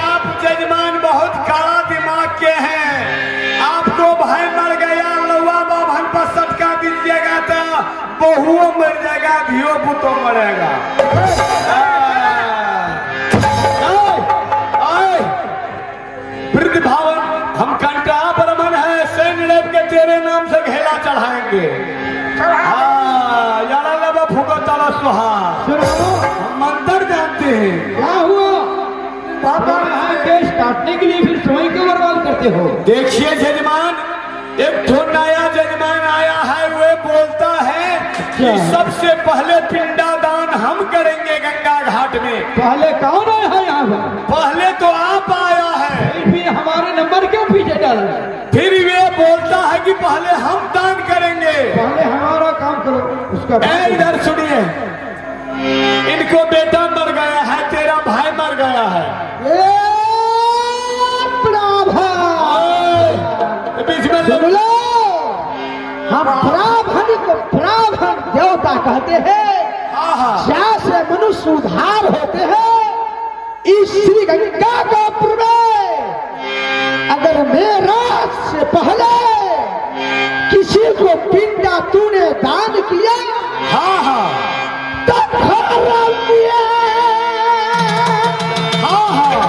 आप जजमान बहुत काला दिमाग के हैं। आपको भाई मर गया, लौआ बाभन पर सटका दीजिएगा तो बहुओं मर जाएगा, धियो पुतो मरेगा। वृद्ध भावन, हम कंटा ब्राह्मण है, सैन्य लेव के तेरे नाम से घेला चढ़ाएंगे। हाँ, यारा लबा फूका ताला सुहा। हम मंत्र जानते हैं। क्या हुआ? पापा यहाँ केस काटने के लिए फिर समय क्यों बर्बाद करते हो? देखिए जजमान, एक तो नया जजमान आया है, वो बोलता है अच्छा। कि सबसे पहले पिंडादान हम करेंगे गंगा घाट में। पहले कौन आया है यहाँ पर? पहले तो आप आया है, फिर भी हमारे नंबर क्यों पीछे डाला? फिर वे बोलता है कि पहले हम दान करेंगे। पहले हमारा काम करो, उसका बाद में। इधर सुनिए, इनको बेटा मर गया है, तेरा भाई मर गया है। ए, बीच में सुन लो, हम ब्राह्मण को ब्राह्मण देवता कहते हैं। हाँ हाँ जहाँ से मनुष्य उद्धार होते हैं इस श्री गंगा गोपुर में। अगर मेरा से पहले किसी को पिंडा तूने दान किया हाँ हाँ तो खराब किया। हाँ हाँ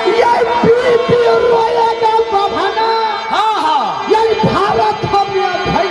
ये पीपी रोएगा बभाना। हाँ हाँ यही भारत हम भाई।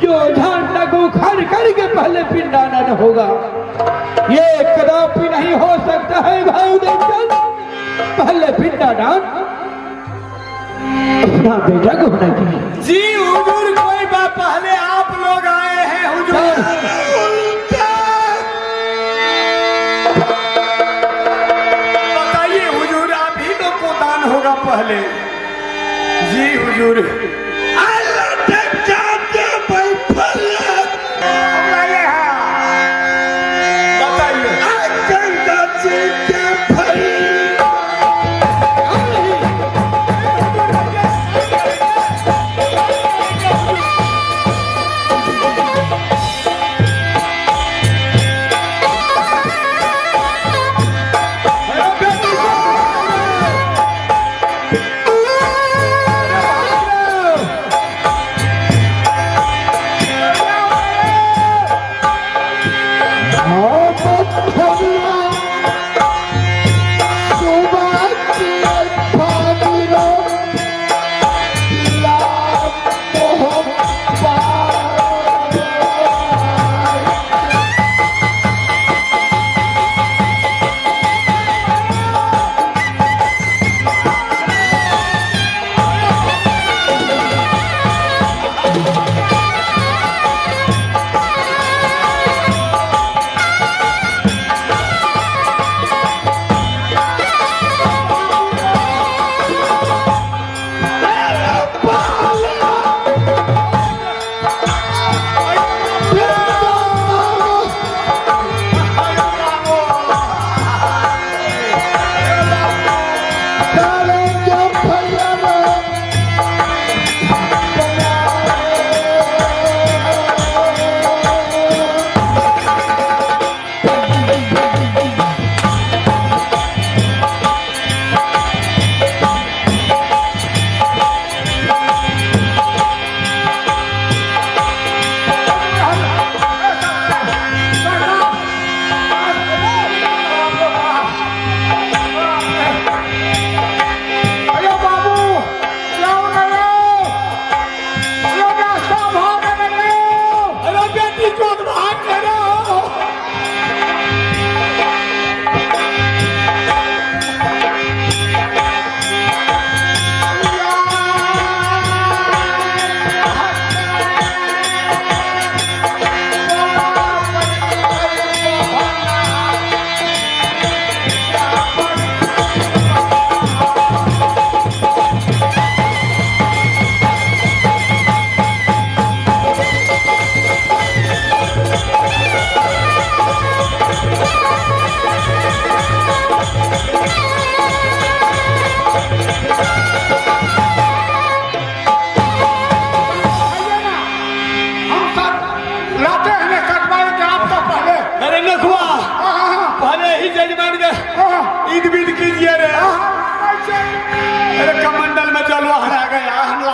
जो झंडा को खड़ करके पहले पिंडाना होगा, ये कदापि नहीं हो सकता है भाई उदयचंद। पहले पिंडादान अपना बेटा को होना चाहिए। जी हुजूर, कोई बात, पहले आप लोग आए हैं हुजूर। बताइए हुजूर, आप ही लोग को दान होगा पहले। जी हुजूर।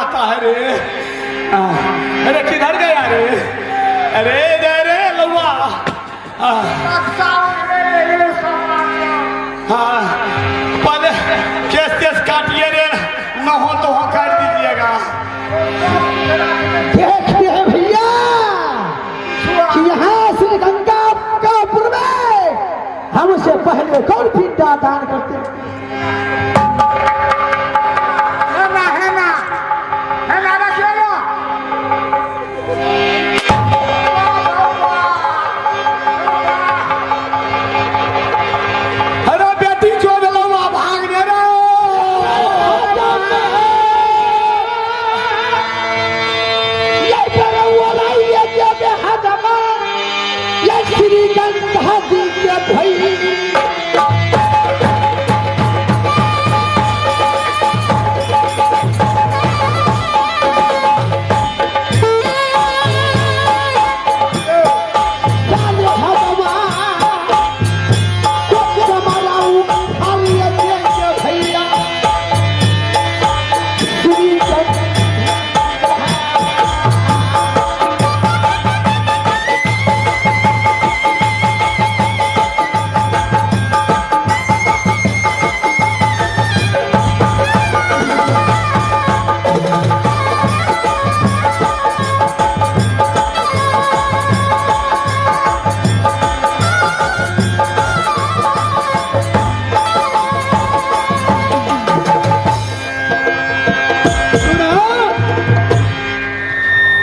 आता है रे। अरे किधर गया रे? अरे दे रे लौआ। हाँ पहले केस तेस काटिए रे, न हो तो हो काट दीजिएगा। देखते हैं भैया कि यहाँ श्री गंगापुर में हमसे पहले कौन पिंडा दान करते हैं। अरे बेटी चोर लौआ भाग दे रे। श्री गंगा जी के भई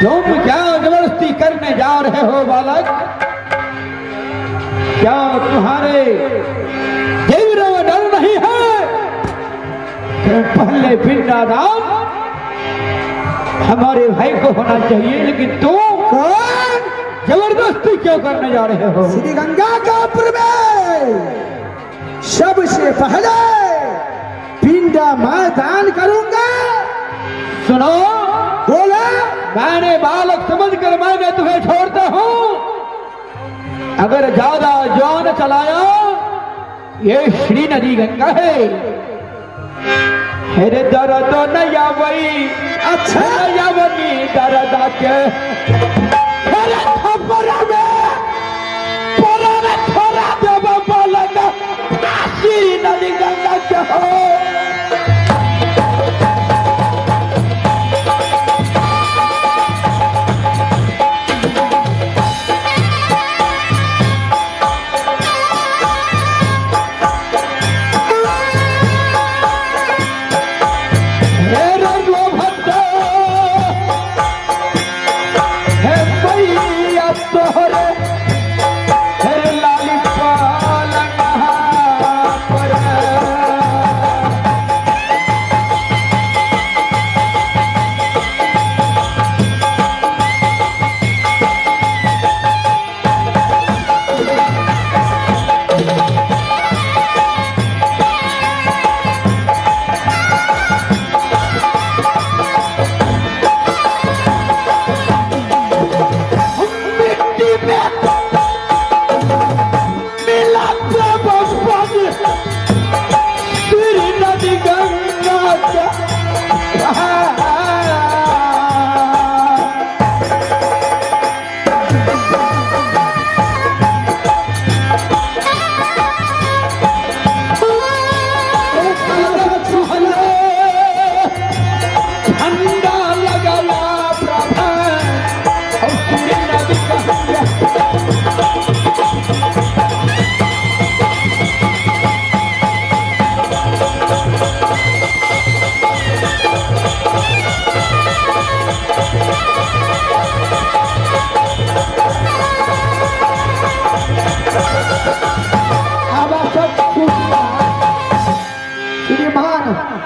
तुम क्या जबरदस्ती करने जा रहे हो बालक? क्या तुम्हारे देवरों में डर नहीं है? पहले पिंडादान हमारे भाई को होना चाहिए, लेकिन तुम कौन जबरदस्ती क्यों करने जा रहे हो? श्री गंगापुर में सबसे पहले पिंडा मैं दान करूंगा। सुनो, बोला मैंने बालक समझकर मैंने तुम्हें छोड़ता हूं। अगर ज्यादा जान चलाया, ये श्री नदी गंगा है। हेरे दर्द नया वही अच्छा नया बनी दर्द के हेरे थपरा में पोरा में थोड़ा जब बालक श्री नदी गंगा के हो।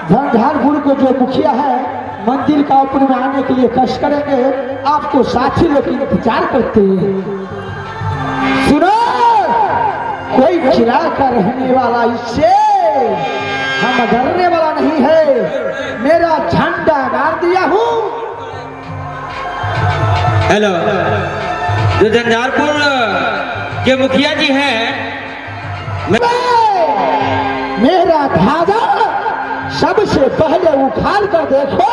झंझारपुर को जो मुखिया है मंदिर का ऊपर में आने के लिए कष्ट करेंगे। आपको साथी लोग इंतजार करते हैं। सुनो, कोई खिला कर रहने वाला इससे हम डरने वाला नहीं है। मेरा झंडा गाड़ दिया हूँ। हेलो, जो झंझारपुर के मुखिया जी हैं, मेरा धागा सबसे पहले उखाड़ कर देखो।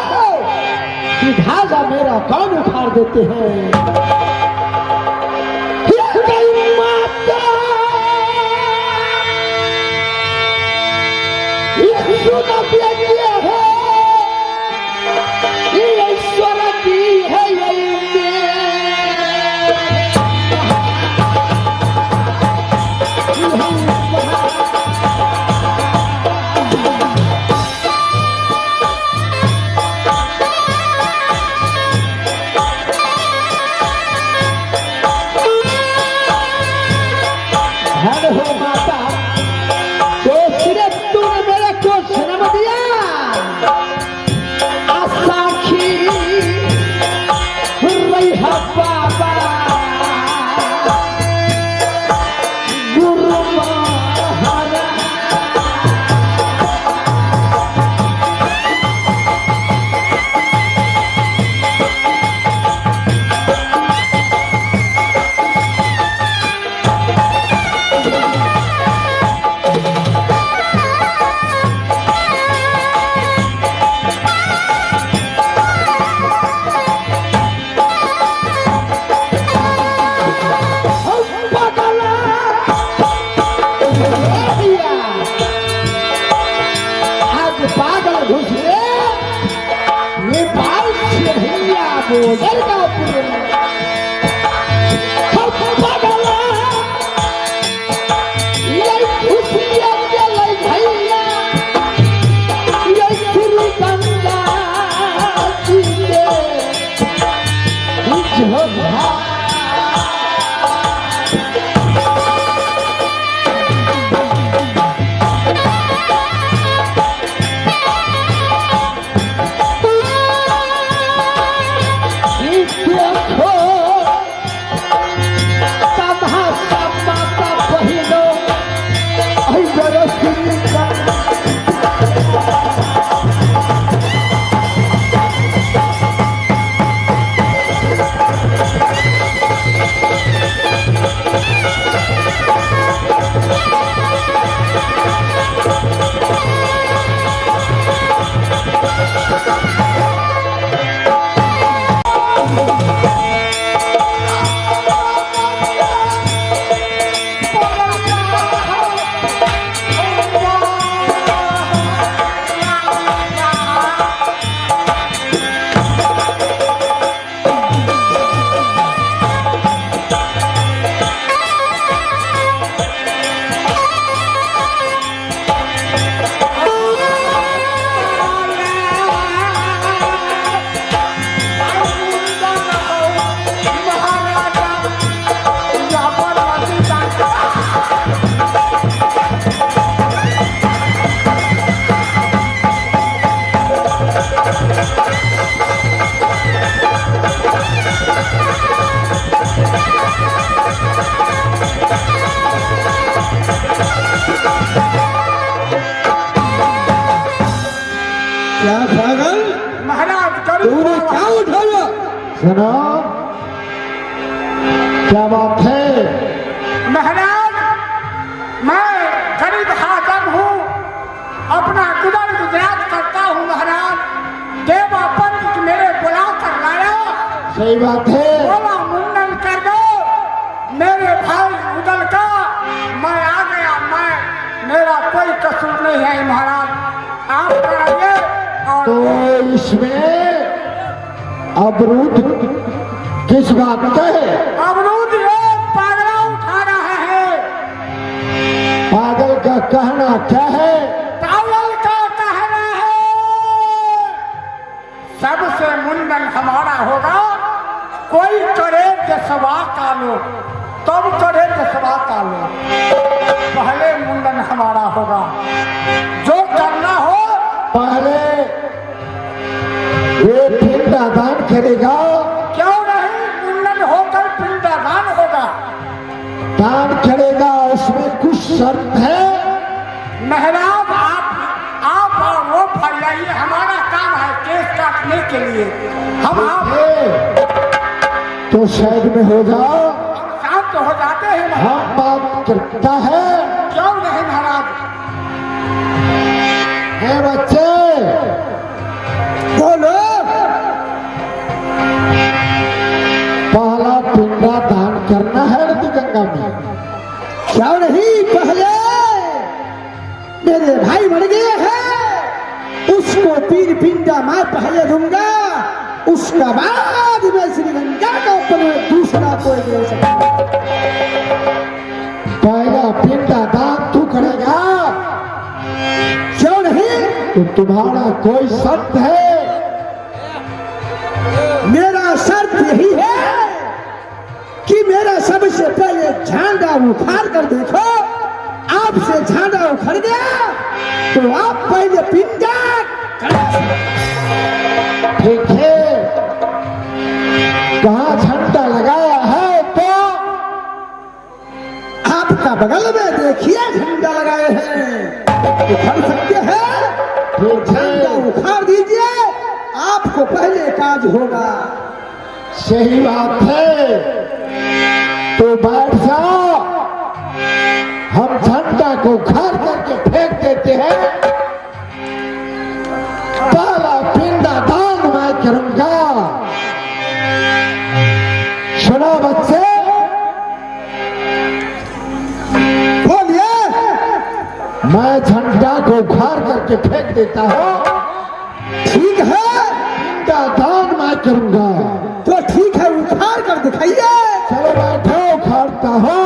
कि ढाजा मेरा कौन उखाड़ देते हैं। ये गई माता, ये सुना व्यंग्य है, ये ईश्वर की है यही धन हो माता, तो सिर्फ तूने मेरे को जन्म दिया, आसाखी रही है बाबा, गुरु महाराज। आज पागल घुस गए नेपाल से भैया बोर्डर का पागल ये खुशियाँ चले भैया, ये श्री गंगा जी ने क्या पागल, महाराज तूने क्या उठाया? सुनो, क्या बात है? महाराज मैं गरीब हाजम हूँ, अपना गुजर गुजरात करता हूँ महाराज। देवा पंडित मेरे बुला कर लाया, सही बात है। बोला मुंडन कर दो मेरे भाई उदल का। मैं आ गया, मेरा कोई कसूर नहीं है महाराज, आप कराइए। और तो इसमें अवरुद्ध किस बात का है? अवरुद्ध ये पागला उठा रहा है। पागल का कहना क्या है? पागल का कहना है सबसे मुंडन हमारा होगा, कोई करे दसवा का लो, तब करे दसवा का लो, पहले मुंडन हमारा होगा। जो करना हो पहले ये पिंडदान करेगा। क्यों नहीं, मुंडन होकर पिंडदान होगा। दान करेगा, उसमें कुछ शर्त है? महाराज आप और वो फैलाइए, हमारा काम है केस काटने के लिए। हम आप तो साइड में हो जाओ, शांत हो जाते हैं महाराज। हम बात करता है। क्यों नहीं महाराज? है बच्चे, बोलो। झंडा मैं पहले दूंगा, उसका बाद मैं श्री गंगा का ऊपर दूसरा कोई दे सकता। पहला पिंडा दान तू करेगा, क्यों नहीं? तो तुम्हारा कोई शर्त है? मेरा शर्त यही है कि मेरा सबसे पहले झंडा उखाड़ कर देखो। आपसे झंडा उखड़ गया तो आप पहले पिंडा ठीक है। कहाँ झंडा लगाया है तो आपका बगल में देखिए झंडा लगाए हैं, उखाड़ सकते हैं। ठीक है, झंडा उखाड़ दीजिए, आपको पहले काज होगा। सही बात है, तो बैठ जाओ, हम झंडा को उखाड़ करके फेंक देते हैं। पहला पिंडा दान मैं करूंगा। सुनो बच्चे, बोलिए। मैं झंडा को उखाड़ करके फेंक देता हूँ। ठीक है, पिंडा दान मैं करूंगा। तो ठीक है, उखाड़ कर दिखाइए। चलो बैठो, उखाड़ता हूँ।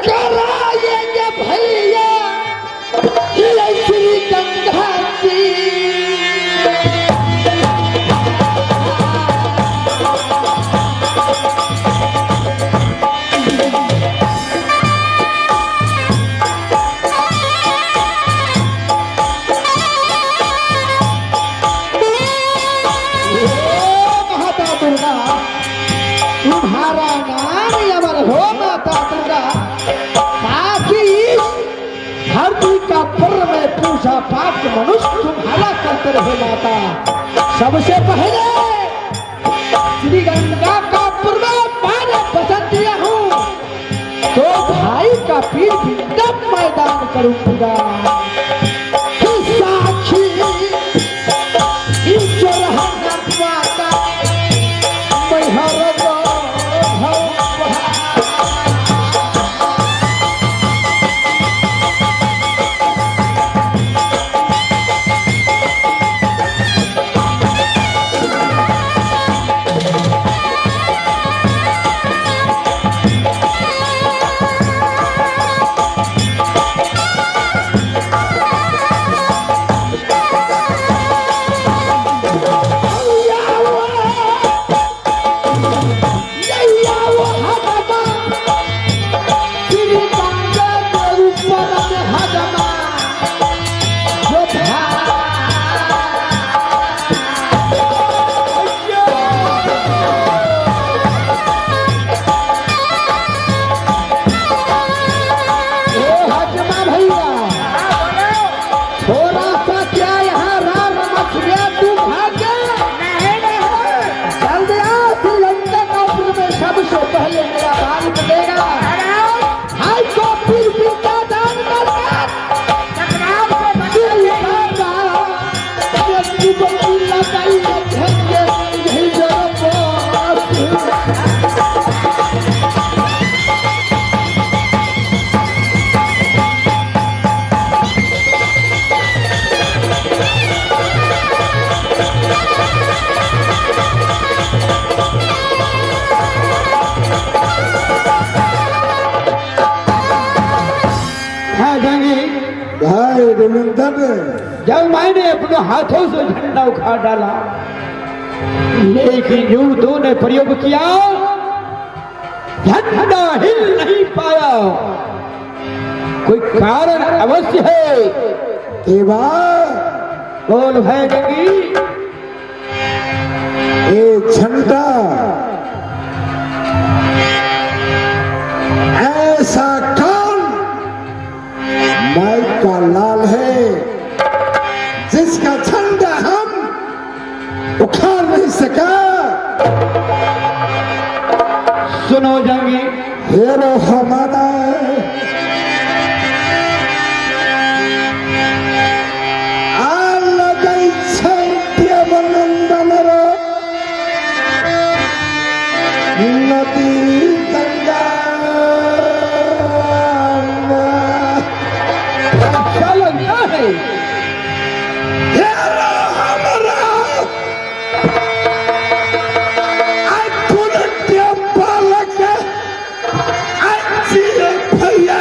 कराएंगे भैया श्री गंगा जी। माता दुर्गा, तुम्हारा नाम अमर हो माता दुर्गा, ताकि धरती का पर्व में पूजा पाठ मनुष्य तुम्हारा करते रहे माता। सबसे पहले श्री गंगा का पर्व मैंने पसंद किया हूँ, तो भाई का पीर पिंडम मैदान करूंगा। साक्षी माता मैं हर दुर्योधन जब मैंने अपने हाथों से झंडा उखाड़ डाला, लेकिन युद्धों ने प्रयोग किया, झंडा हिल नहीं पाया। कोई कारण अवश्य है। एवा बोल भाई जंगी। ये झंडा ऐसा कौन माई का लाल है जिसका झंडा हम उखाड़ नहीं सका? सुनो जंगी, हेरो हमारा नदी गंगा अच्छा लगता है। हेरो हमारा I couldn't be a balak I see a भैया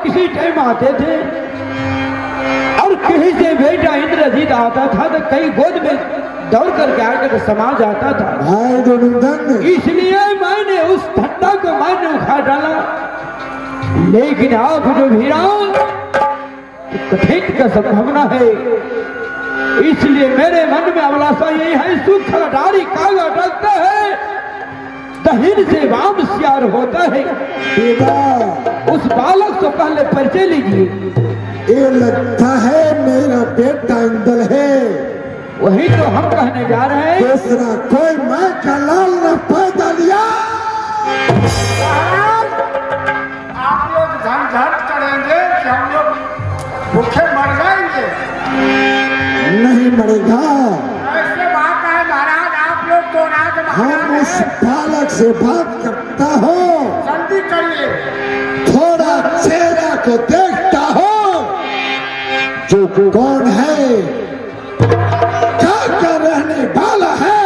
किसी टाइम आते थे और कहीं से बेटा इंद्रजीत आता था तो कई गोद में दौड़ करके आकर समा जाता था। भाई दुर्योधन इसलिए मैंने उस ठंडा को मैंने उखाड़ डाला, लेकिन आप जो वीरान कठिन का संभावना है, इसलिए मेरे मन में अभिलाषा यही है, सुख डारी कागा डरता है, दहीन से वाम सियार होता है। उस बालक से पहले परिचय लीजिए। ये लगता है मेरा बेटा इंदल है। वही तो हम कहने जा रहे हैं। दूसरा कोई माँ का लाल न पैदा लिया। आप लोग झंझट करेंगे कि हम लोग भूखे मर जाएंगे? नहीं मरेगा। ऐसे बात है महाराज, आप लोग तो राज हम उस बालक से बात करता हूँ, जल्दी करिए। थोड़ा चेहरा को देखता हूँ, जो कौन है, क्या कर रहने वाला है।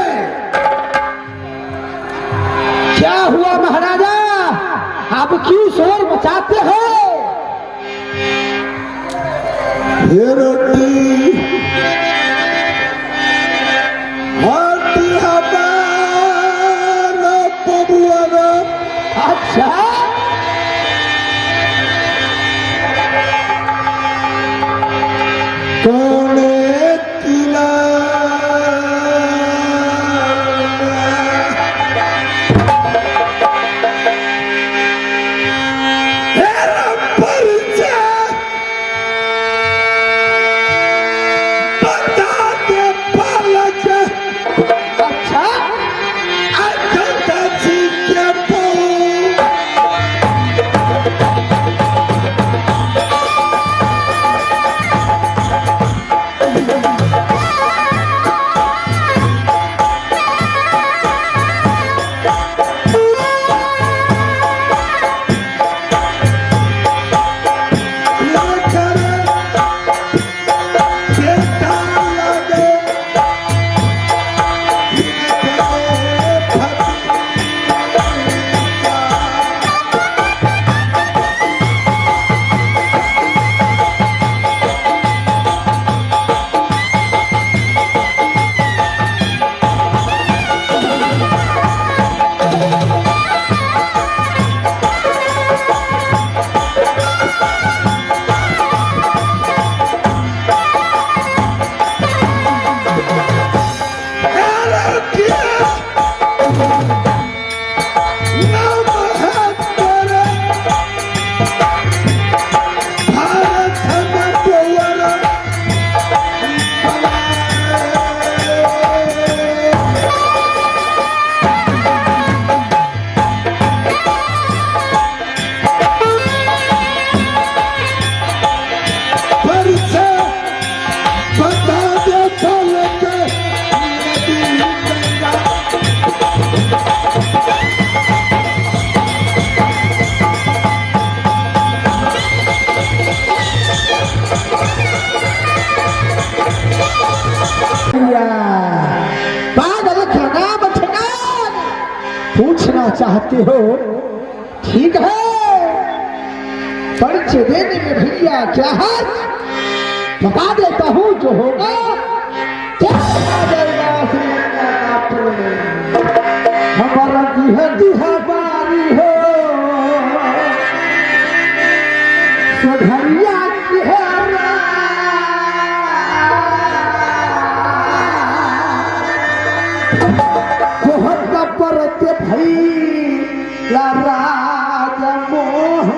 क्या हुआ महाराजा, आप क्यों शोर मचाते हो? ये रोटी अच्छा, कौन किला करना चाहते हो ठीक है, परिचय देने में भैया क्या है बता देता हूँ, जो होगा क्या आ जाएगा श्रीलंका का पुल। हमारा दिहा बारी हो सुधरिया की है परते भई राज मोह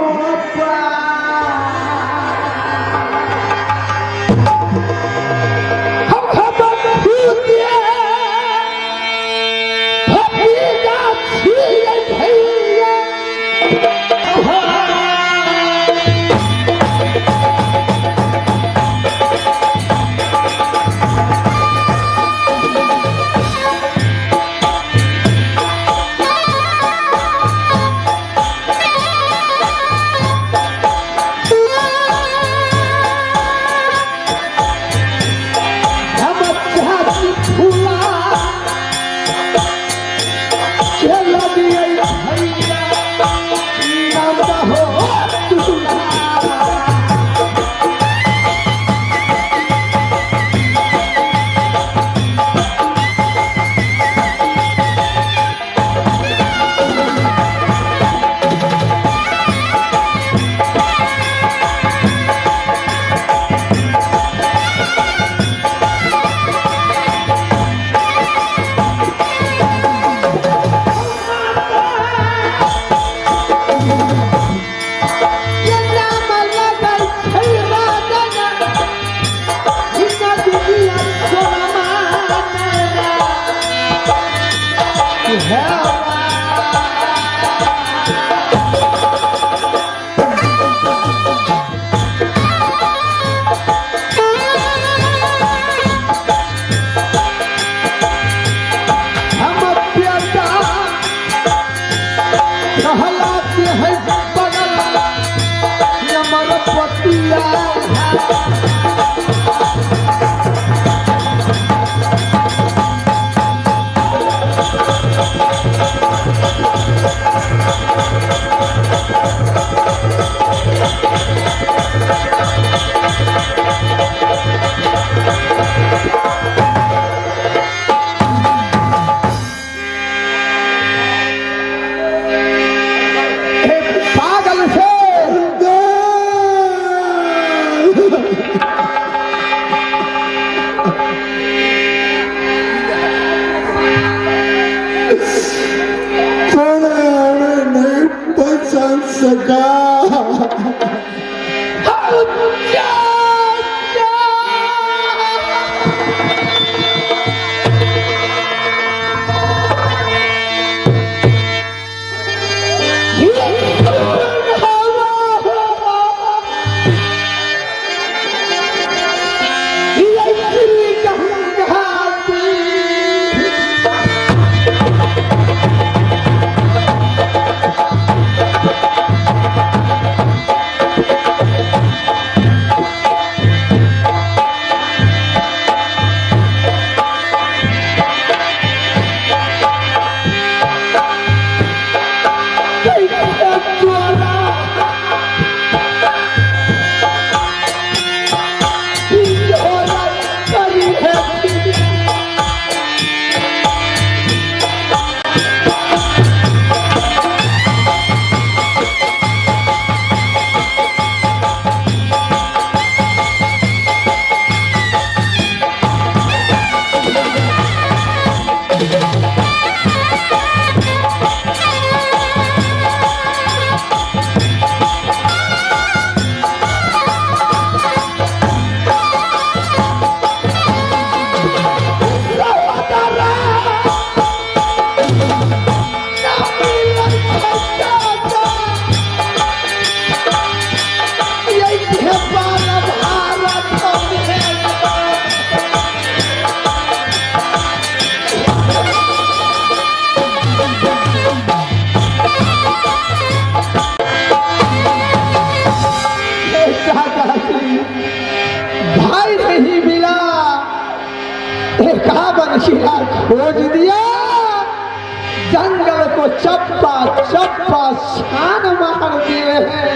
जंगल को चप्पा चप्पा छान मार दिए हैं,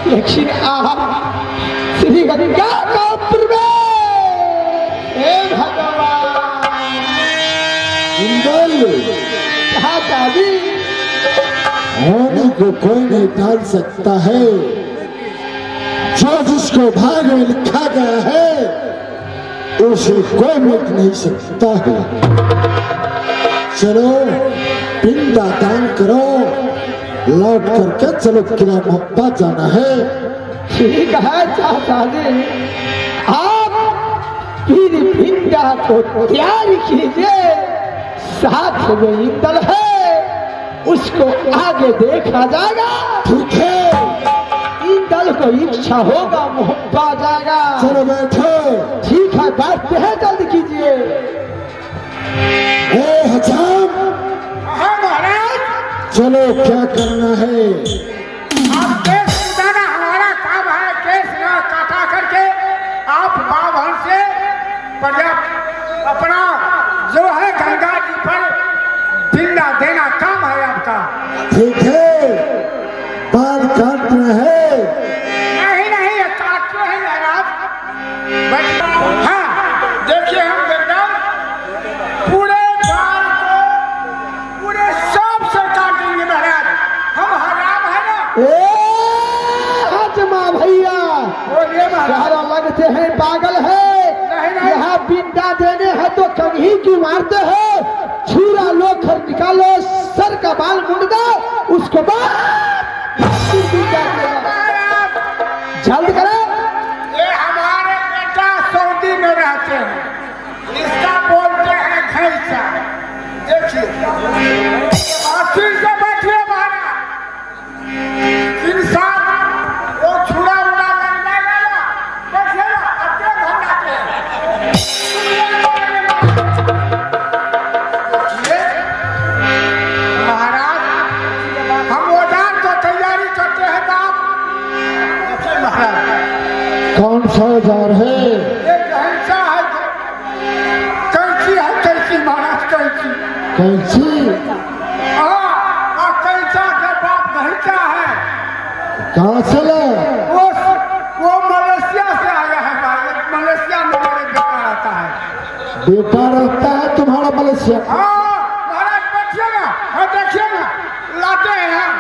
लेकिन आप श्री गंगा का प्रवेश, हे भगवान इंदल चाचा जी, होने को कोई नहीं टाल सकता है, जो जिसको भाग में लिखा गया है उसे कोई मिट नहीं सकता है। चलो पिंडा दान करो, लौट करके चलो किला मोहब्बा जाना है। ठीक है चाचा जी, आप फिर पिंडा को तैयार कीजिए, साथ में इंदल है, उसको आगे देखा जाएगा। ठीक है, इंदल को इच्छा होगा मोहब्बा जाएगा। चलो बैठो। ठीक है बैठते हैं, जल्द कीजिए। ए हजाम, हाँ महाराज, चलो क्या करना है? आप केस सुधारना हमारा काम है। केस ना काटा करके आप बाभन से पर्याप्त अपना जो है गंगा जी पर पिंडा देना काम है आपका। ठीक है, बाल काटना है। नहीं नहीं, ये काटते हैं महाराज। हाँ देखिए, हम एकदम पूरे बाल को पूरे सब से काटेंगे महाराज। हम हराम है ना। ए हजमा भैया, बोलिए महाराज। सारा लगते हैं पागल है। नहीं। यहाँ पिंडा देने हैं तो कहीं क्यों मारते हो? छुरा लो, खर निकालो, सर का बाल मुंड दो, उसको जल्द करो। ये हमारे बेटा सऊदी में रहते हैं, इसका बोलते हैं खैसा। देखिए आशीष से बैठिए महाराज, इंसान वो छुड़ा उड़ा लगने लगा, बैठिए ना, अच्छे भगाते हैं। महाराज हम औजार तो तैयारी करते हैं तो आप देखिए महाराज, कौन सा औजार है? ये कैंचा है, कैंची है, कैंची महाराज, कैंची। कैंची? हाँ, और कैंचा के बाप गहिंचा है। कहाँ से ले? वो मलेशिया से आया है भाई, मलेशिया में मेरे बेटा रहता है। बेटा रहता है तुम्हारा मलेशिया का? हाँ महाराज बैठिए ना, हाँ देखिए ना, लाते हैं हम।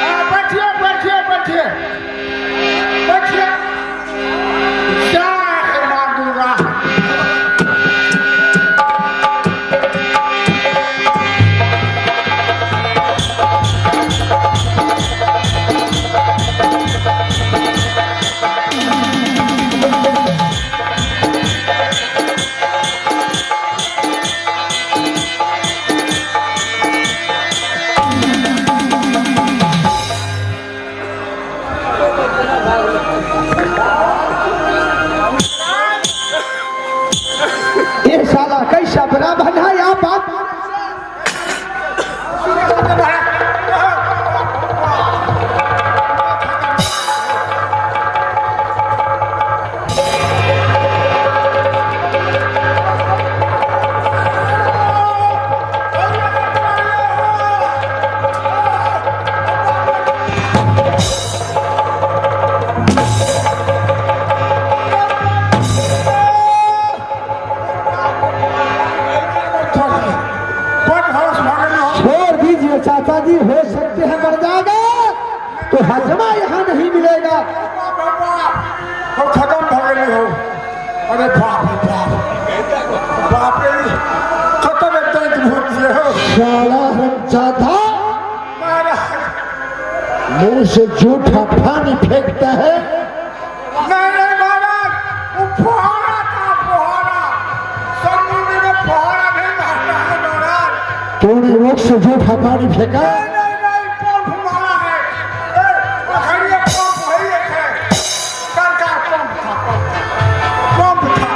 हाँ, बैठिए बैठिए बैठिए बैठिए। जय मां दुर्गा। ये साला कैसा बना बना यहाँ बात। छोड़ दीजिए चाचा जी, हो सकते हैं मर जाएगा तो हजमा यहाँ नहीं मिलेगा। वो खत्म हो गए हो। अरे बाप रे बाप, बाप रे, खत्म एकदम भूल गए हो साला हरामजादा, महाराज। मुंह से झूठा पानी फेंकता है। नहीं नहीं महाराज, वो फुहारा था, फुहारा। समुद्र में फुहारा नहीं मारता है महाराज। तूने मुख से झूठा पानी फेंका? नहीं नहीं, पंप मारा है। वो खड़िए पंप वही एक है, सरकार पंप था, पंप था।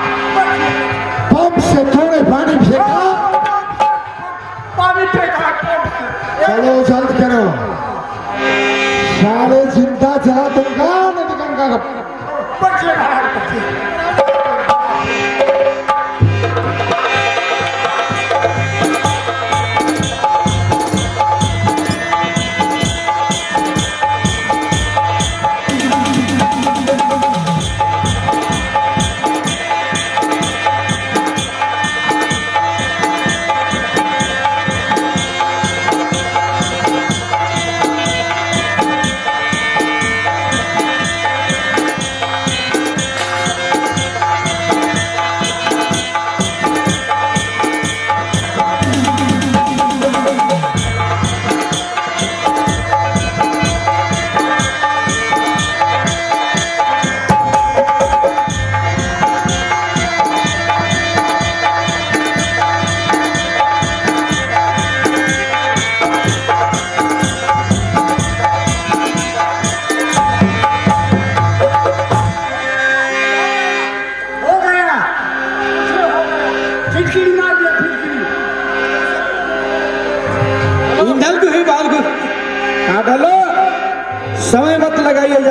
पंप से तूने पानी फेंका? पानी फेंका पंप से। चलो जल्द करो, सारे जिंदा जला दूंगा नहीं तो गंगा का। बचिए महाराज, बचिए।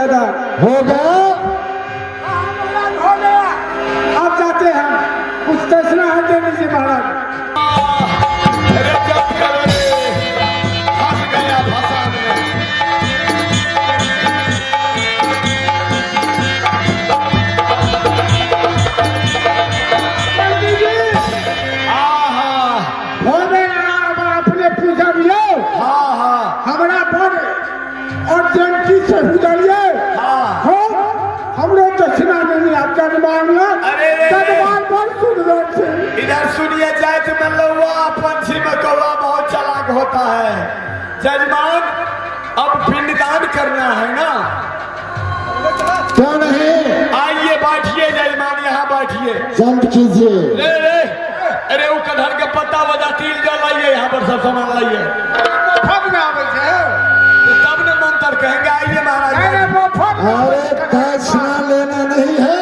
मर्यादा हो गया। हो गया। आप जाते हैं, कुछ फैसला है दे दीजिए महाराज। अरे जब करो रे, फंस गया फसाद में। पंडित जी, हो गया, अब अपने पूजा भी लो। हमारा बड़ अर्जेंटी से गुजरिए। हो हमने दक्षिणा नहीं आप जजमान लो। अरे रे। जजमान बड़ सुंदर से। इधर सुनिए, जात में लौआ पंछी में कौवा बहुत चालाक होता है। जजमान, अब पिंडदान करना है ना? क्यों नहीं, आइए बैठिए जजमान, यहाँ बैठिए। जल्द कीजिए। ले ले, अरे वो कटहल के पत्ता वजह तिल जल लाइए, यहाँ पर सब सामान लाइए। मुफ्त में आवे छे। तो तब न मंत्र कहेंगे। आइए महाराज। अरे मुफ्त में। अरे दक्षिणा लेना नहीं है,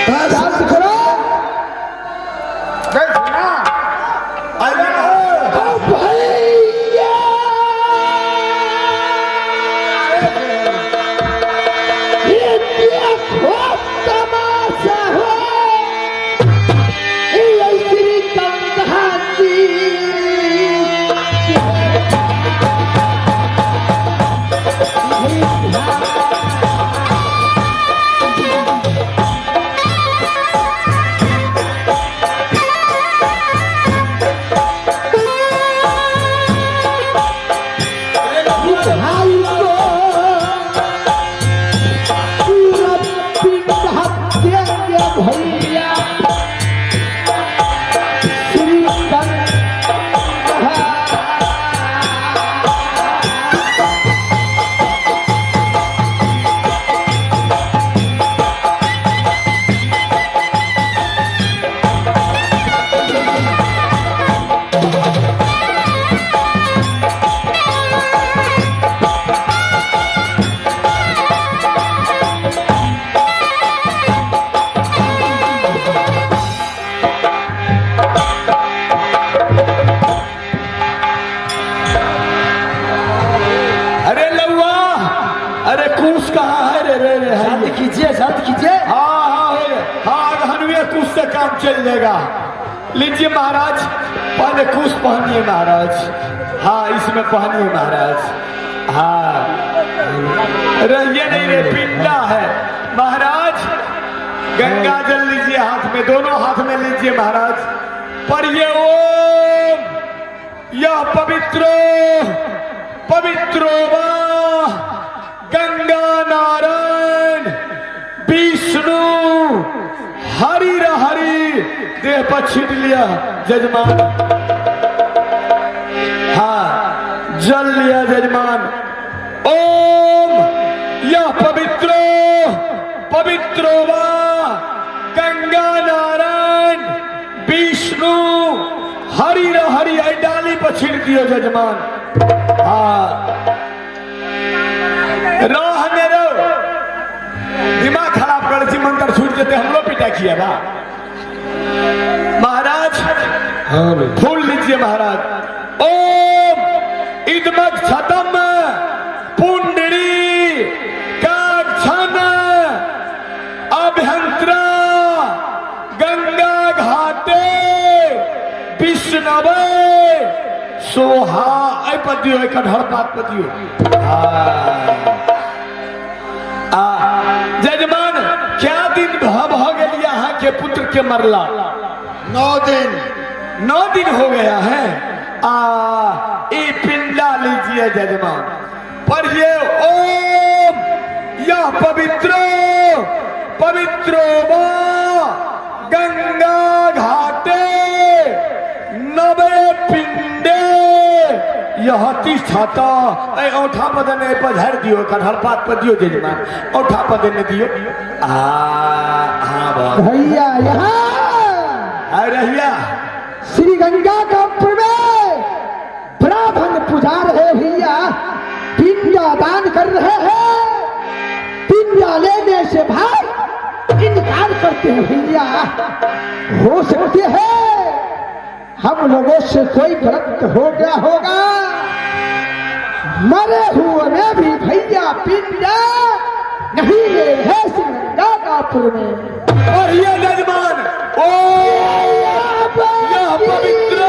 दर्शन करो। दक्षिणा। आइए महाराज। ओ भैया, ये देखो तमाशा है, ये श्री गंगा जी। भाई को पूरा पिंड देंगे भैया, श्री गंगा। अरे लौआ, अरे कुश कहाँ है रे? रे रे शांत कीजिए, शांत कीजिए। हाँ, हनुए कुश से काम चल जाएगा। लीजिए महाराज, पहले कुश पहनिए महाराज। हाँ, इसमें पहनिए महाराज। हाँ, अरे ये नहीं रे, पिंडा है महाराज। गंगा जल लीजिए हाथ में, दोनों हाथ में लीजिए महाराज। पढ़िए ओम, यह पवित्रो वा गंगा नारायण विष्णु हरि हरि। देह पर छीट लिया जजमान। हाँ, जल लिया जजमान। ओम, यह पवित्रो वा गंगा नारायण विष्णु हरि हरि। आई डाली पर छीट दियो जजमान। रहने दो, दिमाग खराब कर सी, मंत्र छूट जेते हमरो पिटा किया बा महाराज। फूल लीजिए महाराज। ओम इदमत छतम पुंडरी काक्षण अभ्यंतरा गंगा घाटे विष्णवे सोहा। ऐ पतियो, एक कटहल पात पतियो। जजमान, क्या दिन भ गया यहाँ के पुत्र के मरला? 9 दिन हो गया है। ये पिंडा लीजिए जजमान। पढ़िए ओम, यह पवित्रो वा गंगा घाटे नवे पिंडे यह तिष्ठता। औठा पदने पधार दियो, कटहल पात पर दियो जजमान। औठा पदने दियो। हाँ भैया, यहाँ रहिया श्री गंगा का प्रवेश ब्राह्मण पुजा रहे भैया, पिंडा दान कर रहे हैं। पिंडा लेने से भाई इनकार करते हैं भैया। हो सकते हैं हम लोगों से कोई गलत हो गया होगा। मरे हुए में भी भैया पिंडा नहीं ले है सिंगापुर में। और ये यजमान ओ यह पवित्र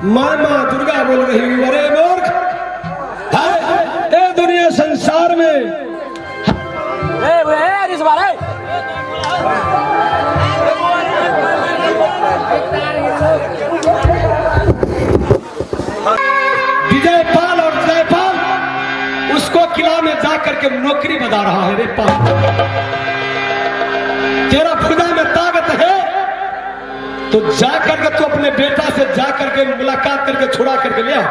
माँ दुर्गा बोल रही हूँ। अरे मूर्ख, ये दुनिया संसार में विजयपाल और जयपाल उसको किला में जाकर के नौकरी बता रहा है। रे पाल, तेरा खुदा में ताकत है तो जाकर के तू अपने बेटा से जाकर के मुलाकात करके छुड़ा करके ले आओ।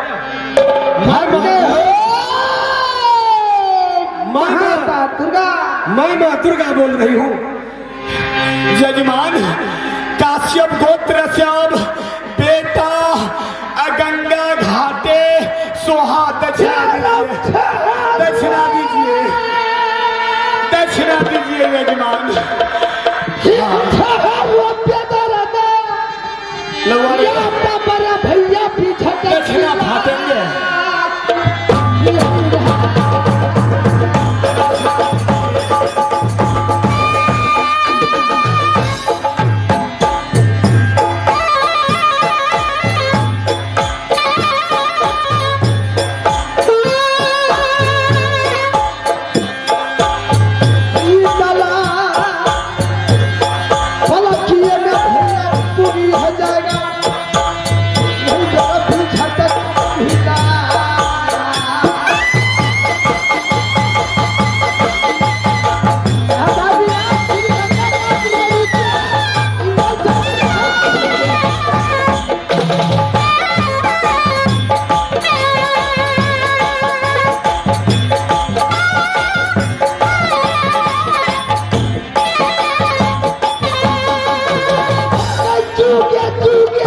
माँ दुर्गा बोल रही हूँ। यजमान, काश्यप गोत्र से अब बेटा गंगा घाटे सोहा दक्षिणा दीजिए, दक्षिणा दीजिए यजमान। भैया पीछे दक्षिणा भाटेंगे। चूके